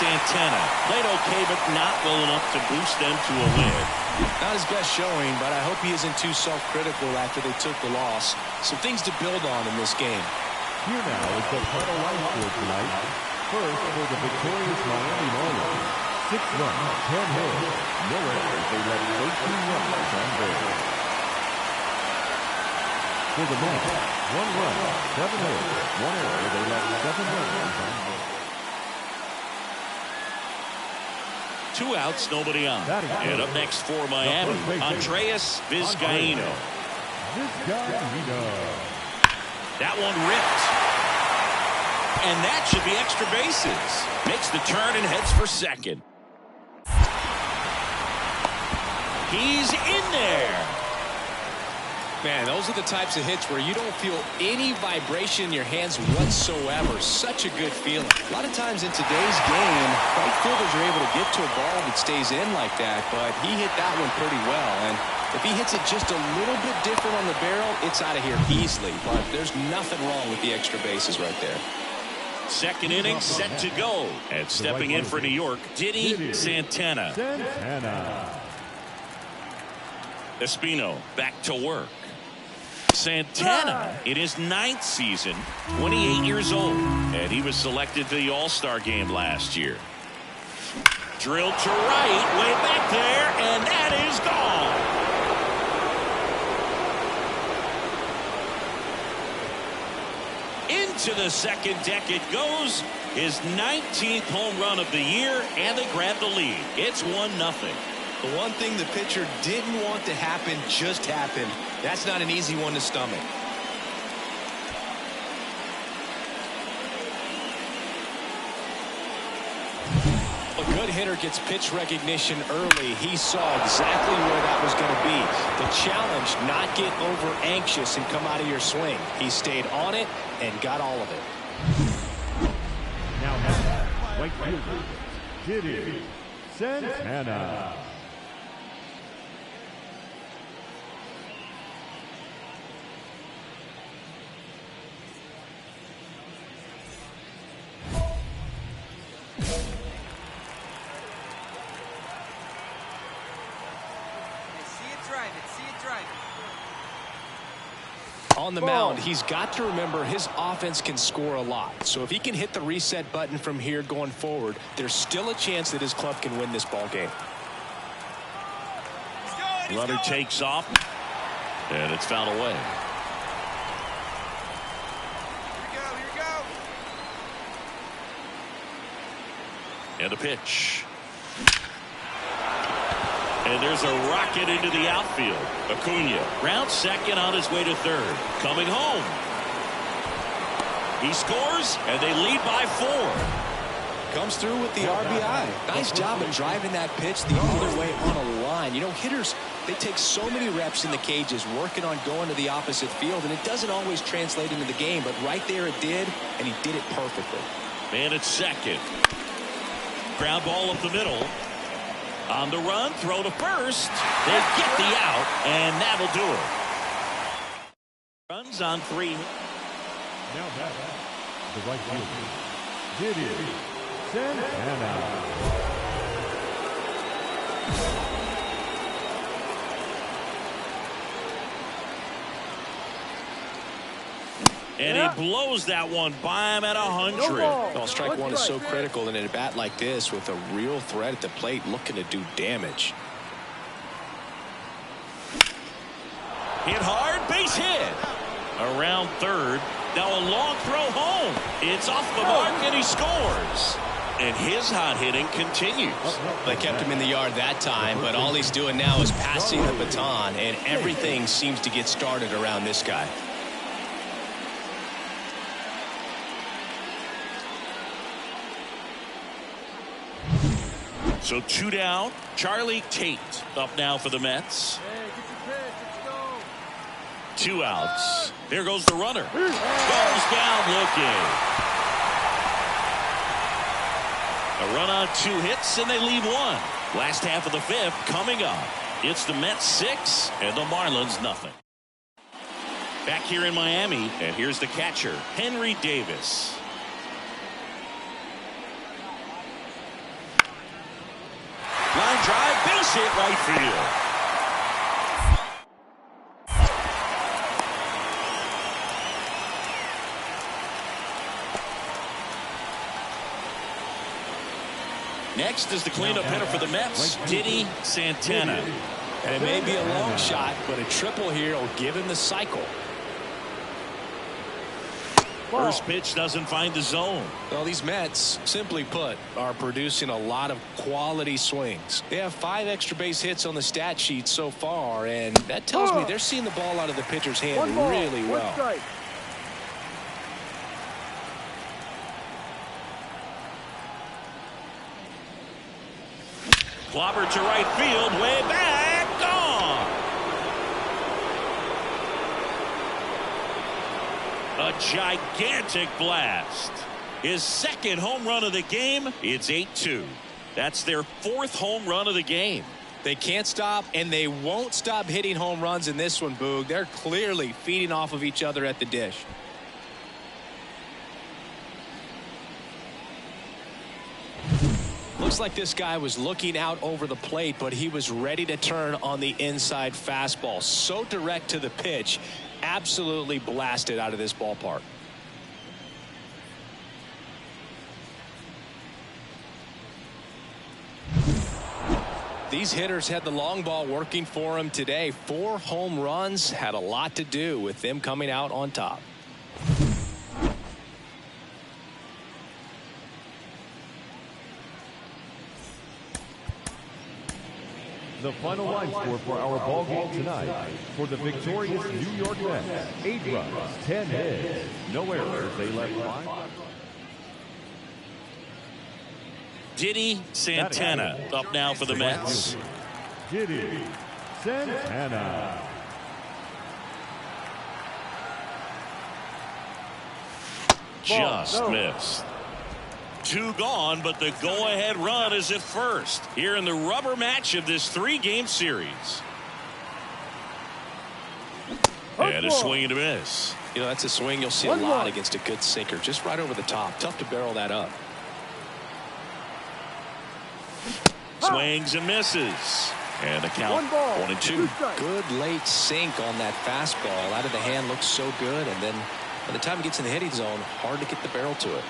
Santana played okay, but not well enough to boost them to a win. Not his best showing, but I hope he isn't too self-critical after they took the loss. Some things to build on in this game. Here now is the final line score tonight. First for the victorious Miami Marlins. 6 runs, 10 hits. No errors. They left 13 runs on base. For the Mets, 1 run, 7 hits. 1 error. They left 7 runs on base. 2 outs, nobody on. And up next for Miami, Andrés Vizcaíno. That one ripped. And that should be extra bases. Makes the turn and heads for second. He's in there. Man, those are the types of hits where you don't feel any vibration in your hands whatsoever. Such a good feeling. A lot of times in today's game, right fielders are able to get to a ball that stays in like that, but he hit that one pretty well. And if he hits it just a little bit different on the barrel, it's out of here easily. But there's nothing wrong with the extra bases right there. Second inning set to go. And stepping in for New York, Diddy Santana. Espino back to work. Santana in his 9th season, 28 years old, and he was selected to the All-Star game last year. Drilled to right, way back there, and that is gone. Into the second deck it goes. His 19th home run of the year, and they grab the lead. It's 1-0. The one thing the pitcher didn't want to happen just happened. That's not an easy one to stomach. A good hitter gets pitch recognition early. He saw exactly where that was going to be. The challenge, not get over anxious and come out of your swing. He stayed on it and got all of it. Now, right fielder, Diddy Santana. On the mound, he's got to remember his offense can score a lot. So if he can hit the reset button from here going forward, there's still a chance that his club can win this ball game. Runner takes off. And it's fouled away. Here we go. And a pitch. And there's a rocket into the outfield. Acuna rounds second on his way to third. Coming home. He scores, and they lead by 4. Comes through with the RBI. Nice job of driving that pitch the other way on a line. You know, hitters, they take so many reps in the cages working on going to the opposite field, and it doesn't always translate into the game, but right there it did, and he did it perfectly. Man at second. Ground ball up the middle. On the run, throw to first. They get the out, and that'll do it. Runs on 3. Now back, the right fielder, Diddy Santana. And he blows that one by him at 100. Well, strike one is so critical in a bat like this with a real threat at the plate looking to do damage. Hit hard, base hit. Around third. Now a long throw home. It's off the mark, and he scores. And his hot hitting continues. They kept him in the yard that time, but all he's doing now is passing the baton, and everything seems to get started around this guy. So 2 down. Charlie Tate up now for the Mets. Hey, get your pitch. Let's go. 2 outs. There goes the runner. Goes down looking. A run on 2 hits, and they leave 1. Last half of the 5th coming up. It's the Mets 6 and the Marlins nothing. Back here in Miami, and here's the catcher, Henry Davis. Line drive, base hit, right field. Next is the cleanup hitter for the Mets, Diddy Santana. And it may be a long shot, but a triple here will give him the cycle. First pitch doesn't find the zone. Well, these Mets, simply put, are producing a lot of quality swings. They have 5 extra base hits on the stat sheet so far, and that tells me they're seeing the ball out of the pitcher's hand really well. Clobber to right field, way back, gone. A gigantic blast. His second home run of the game. It's 8-2. That's their 4th home run of the game. They can't stop, and they won't stop hitting home runs in this one, Boog. They're clearly feeding off of each other at the dish. Looks like this guy was looking out over the plate, but he was ready to turn on the inside fastball. So direct to the pitch. Absolutely blasted out of this ballpark. These hitters had the long ball working for them today. 4 home runs had a lot to do with them coming out on top. The final line score for our ball game tonight. For the victorious New York Mets, 8 runs, 10 hits, no errors. They left 5. Diddy Santana up now for the Mets. Diddy Santana. Just missed. 2 gone, but the go-ahead run is at first here in the rubber match of this 3-game series. And a swing and a miss. You know, that's a swing you'll see a lot against a good sinker. Just right over the top. Tough to barrel that up. Swings and misses. And the count 1-2. Good late sink on that fastball. Out of the hand, looks so good. And then by the time it gets in the hitting zone, hard to get the barrel to it.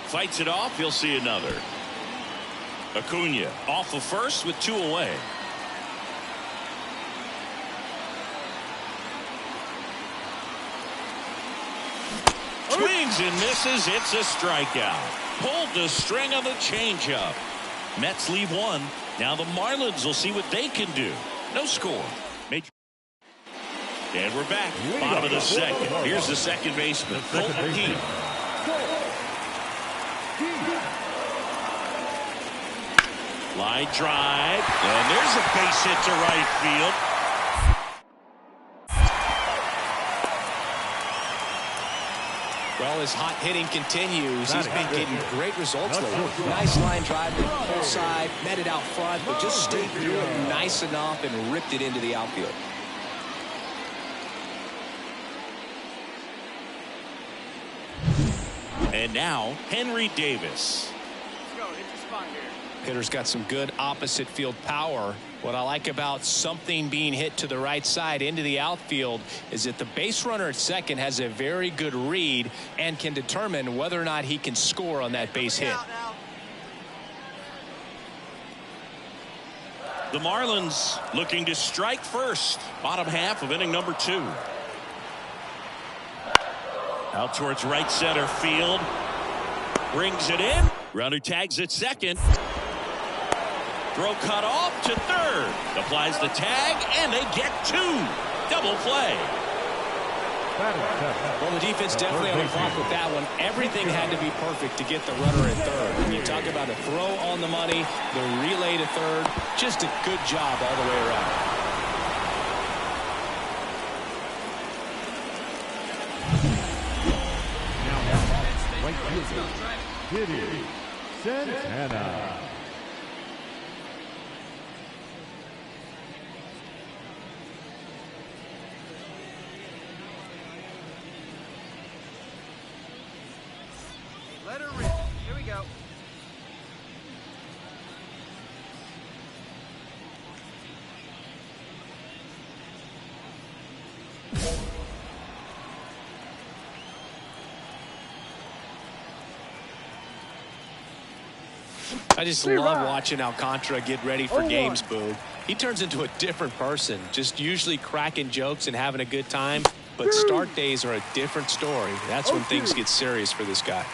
Fights it off. You'll see another. Acuna off of first with 2 away. Swings and misses. It's a strikeout. Pulled the string on the changeup. Mets leave one. Now the Marlins will see what they can do. No score. And we're back. Bottom of the second. Here's the second baseman, Colton Heath. Line drive. And there's a base hit to right field. Well, his hot hitting continues. He's been getting great results lately. Nice line drive to the pull side, met it out front, but just stayed through it nice enough and ripped it into the outfield. And now, Henry Davis. Let's go. Hit your spot here. Hitter's got some good opposite field power. What I like about something being hit to the right side into the outfield is that the base runner at second has a very good read and can determine whether or not he can score on that base hit. The Marlins looking to strike first. Bottom half of inning number 2. Out towards right center field. Brings it in. Runner tags at second. Throw cut off to third. Applies the tag, and they get 2. Double play. Well, the defense definitely on the clock with that one. Everything had to be perfect to get the runner at third. When you talk about a throw on the money, the relay to third, just a good job all the way around. Right fielder, Diddy Santana. Let her rip. Here we go. I just love watching Alcantara get ready for games, Boog. He turns into a different person, just usually cracking jokes and having a good time. But start days are a different story. That's when things get serious for this guy.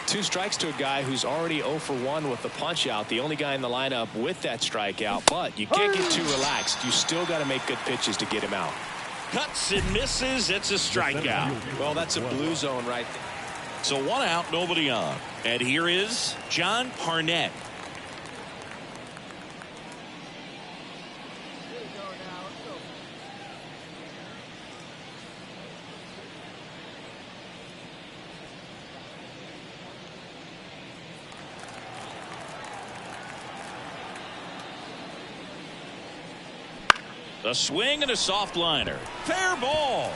2 strikes to a guy who's already 0 for 1 with the punch out. The only guy in the lineup with that strikeout. But you can't get too relaxed. You still got to make good pitches to get him out. Cuts and misses. It's a strikeout. Well, that's a blue zone right there. So 1 out, nobody on. And here is John Parnett. Here we go now. Let's go. A swing and a soft liner. Fair ball.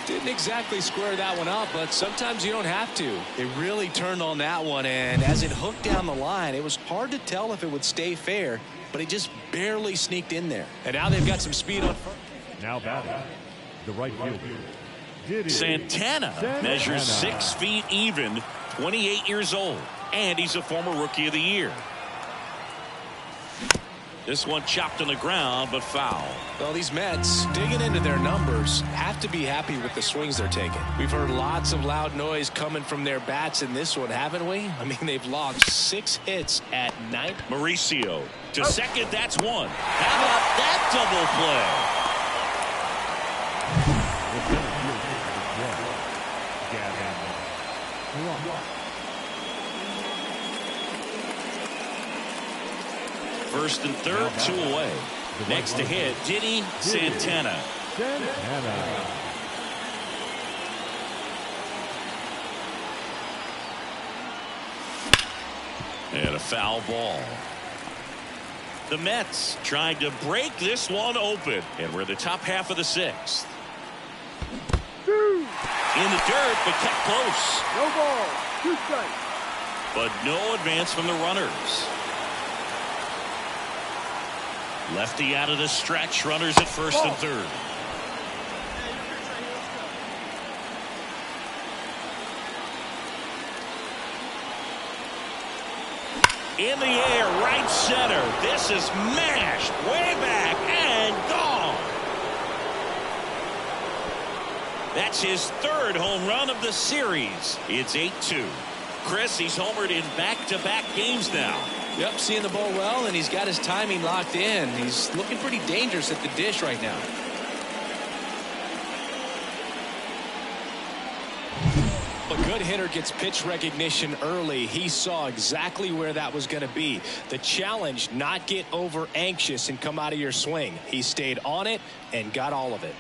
Didn't exactly square that one up, but sometimes you don't have to. It really turned on that one, and as it hooked down the line, it was hard to tell if it would stay fair, but it just barely sneaked in there. And now they've got some speed on front. Now batting, the right fielder, Diddy Santana measures 6 feet even, 28 years old, and he's a former Rookie of the Year. This one chopped on the ground, but foul. Well, these Mets, digging into their numbers, have to be happy with the swings they're taking. We've heard lots of loud noise coming from their bats in this one, haven't we? I mean, they've logged 6 hits at 9. Mauricio to second. That's 1. How about that double play? First and third, 2 away. Next to hit, Diddy Santana. And a foul ball. The Mets trying to break this one open. And we're in the top half of the 6th. In the dirt, but kept close. No ball. 2 strikes. But no advance from the runners. Lefty out of the stretch. Runners at first and third. In the air, right center. This is mashed way back, and and gone. That's his third home run of the series. It's 8-2. Chris, he's homered in back-to-back games now. Yep, seeing the ball well, and he's got his timing locked in. He's looking pretty dangerous at the dish right now. A good hitter gets pitch recognition early. He saw exactly where that was going to be. The challenge, not get over anxious and come out of your swing. He stayed on it and got all of it.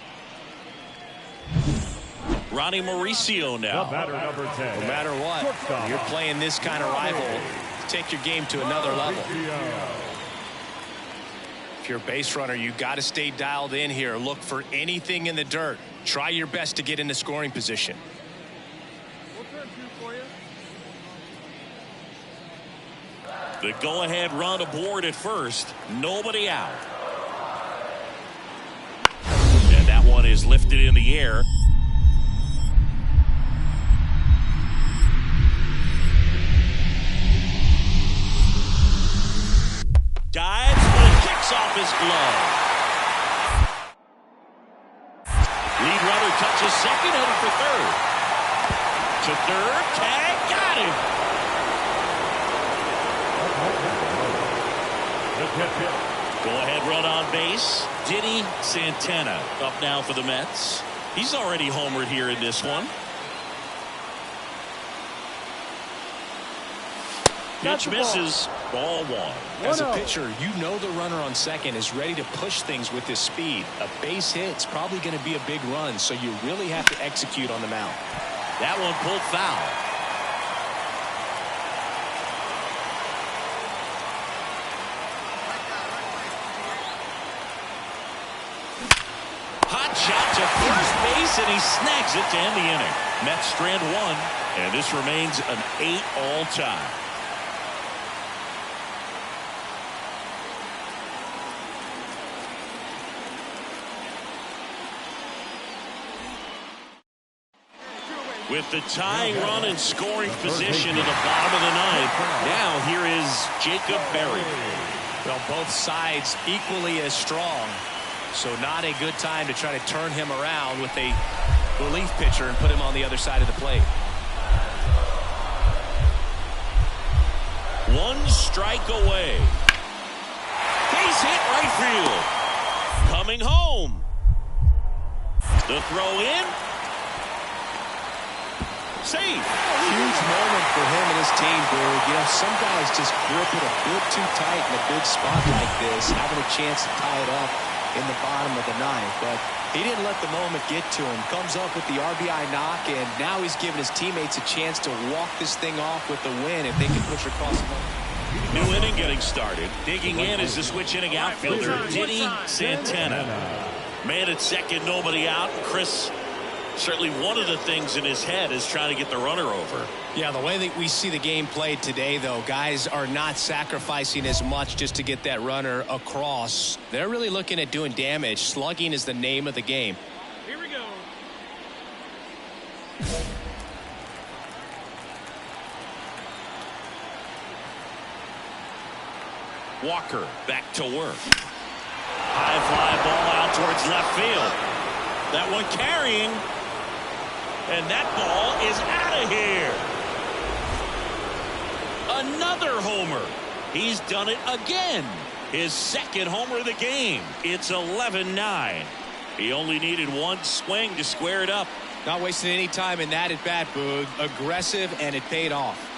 Ronnie Mauricio now. The batter, number 10. No matter what, when you're playing this kind of rival, take your game to another level. If you're a base runner, you got to stay dialed in here. Look for anything in the dirt. Try your best to get into scoring position. The go-ahead run aboard at first. Nobody out. And that one is lifted in the air. Dives, but it kicks off his glove. Lead runner touches second, headed for third. To third, tag, got him. Go-ahead run on base. Diddy Santana up now for the Mets. He's already homered here in this one. Pitch misses. Ball one. As a pitcher, you know the runner on second is ready to push things with his speed. A base hit's probably going to be a big run, so you really have to execute on the mound. That one pulled foul. Hot shot to first base, and he snags it to end the inning. Mets strand one, and this remains an 8-all tie. With the tying run and scoring position in the bottom of the ninth, now here is Jacob Berry. Well, both sides equally as strong, so not a good time to try to turn him around with a relief pitcher and put him on the other side of the plate. One strike away. Base hit right field. Coming home. The throw in. Safe. Huge moment for him and his team, Boog. You know, some guys just grip it a bit too tight in a big spot like this, having a chance to tie it up in the bottom of the ninth. But he didn't let the moment get to him. Comes up with the RBI knock, and now he's giving his teammates a chance to walk this thing off with the win if they can push across the line. New inning getting started. Digging in is the switch inning outfielder, Diddy Santana. Man at second, nobody out. Chris, certainly one of the things in his head is trying to get the runner over. Yeah, the way that we see the game played today, though, guys are not sacrificing as much just to get that runner across. They're really looking at doing damage. Slugging is the name of the game. Here we go. Walker back to work. High fly ball out towards left field. That one carrying. And that ball is out of here. Another homer. He's done it again. His second homer of the game. It's 11-9. He only needed one swing to square it up. Not wasting any time in that at bat, Boog. Aggressive, and it paid off.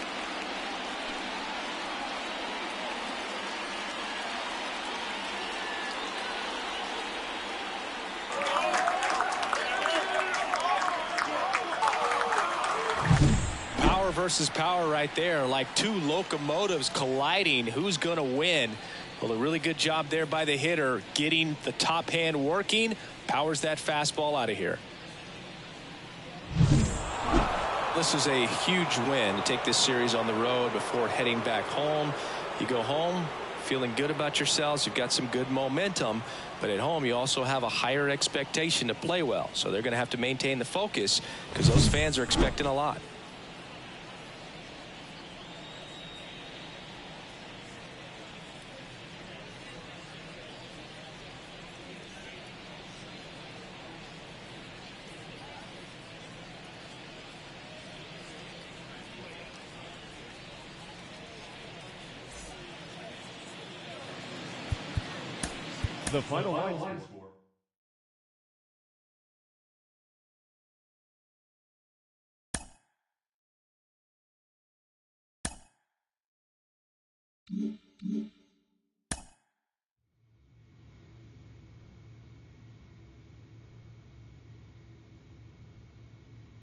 Versus power right there, like two locomotives colliding. Who's going to win? Well, a really good job there by the hitter, getting the top hand working. Powers that fastball out of here. This is a huge win to take this series on the road before heading back home. You go home feeling good about yourselves. You've got some good momentum, but at home you also have a higher expectation to play well. So they're going to have to maintain the focus because those fans are expecting a lot. The final line score.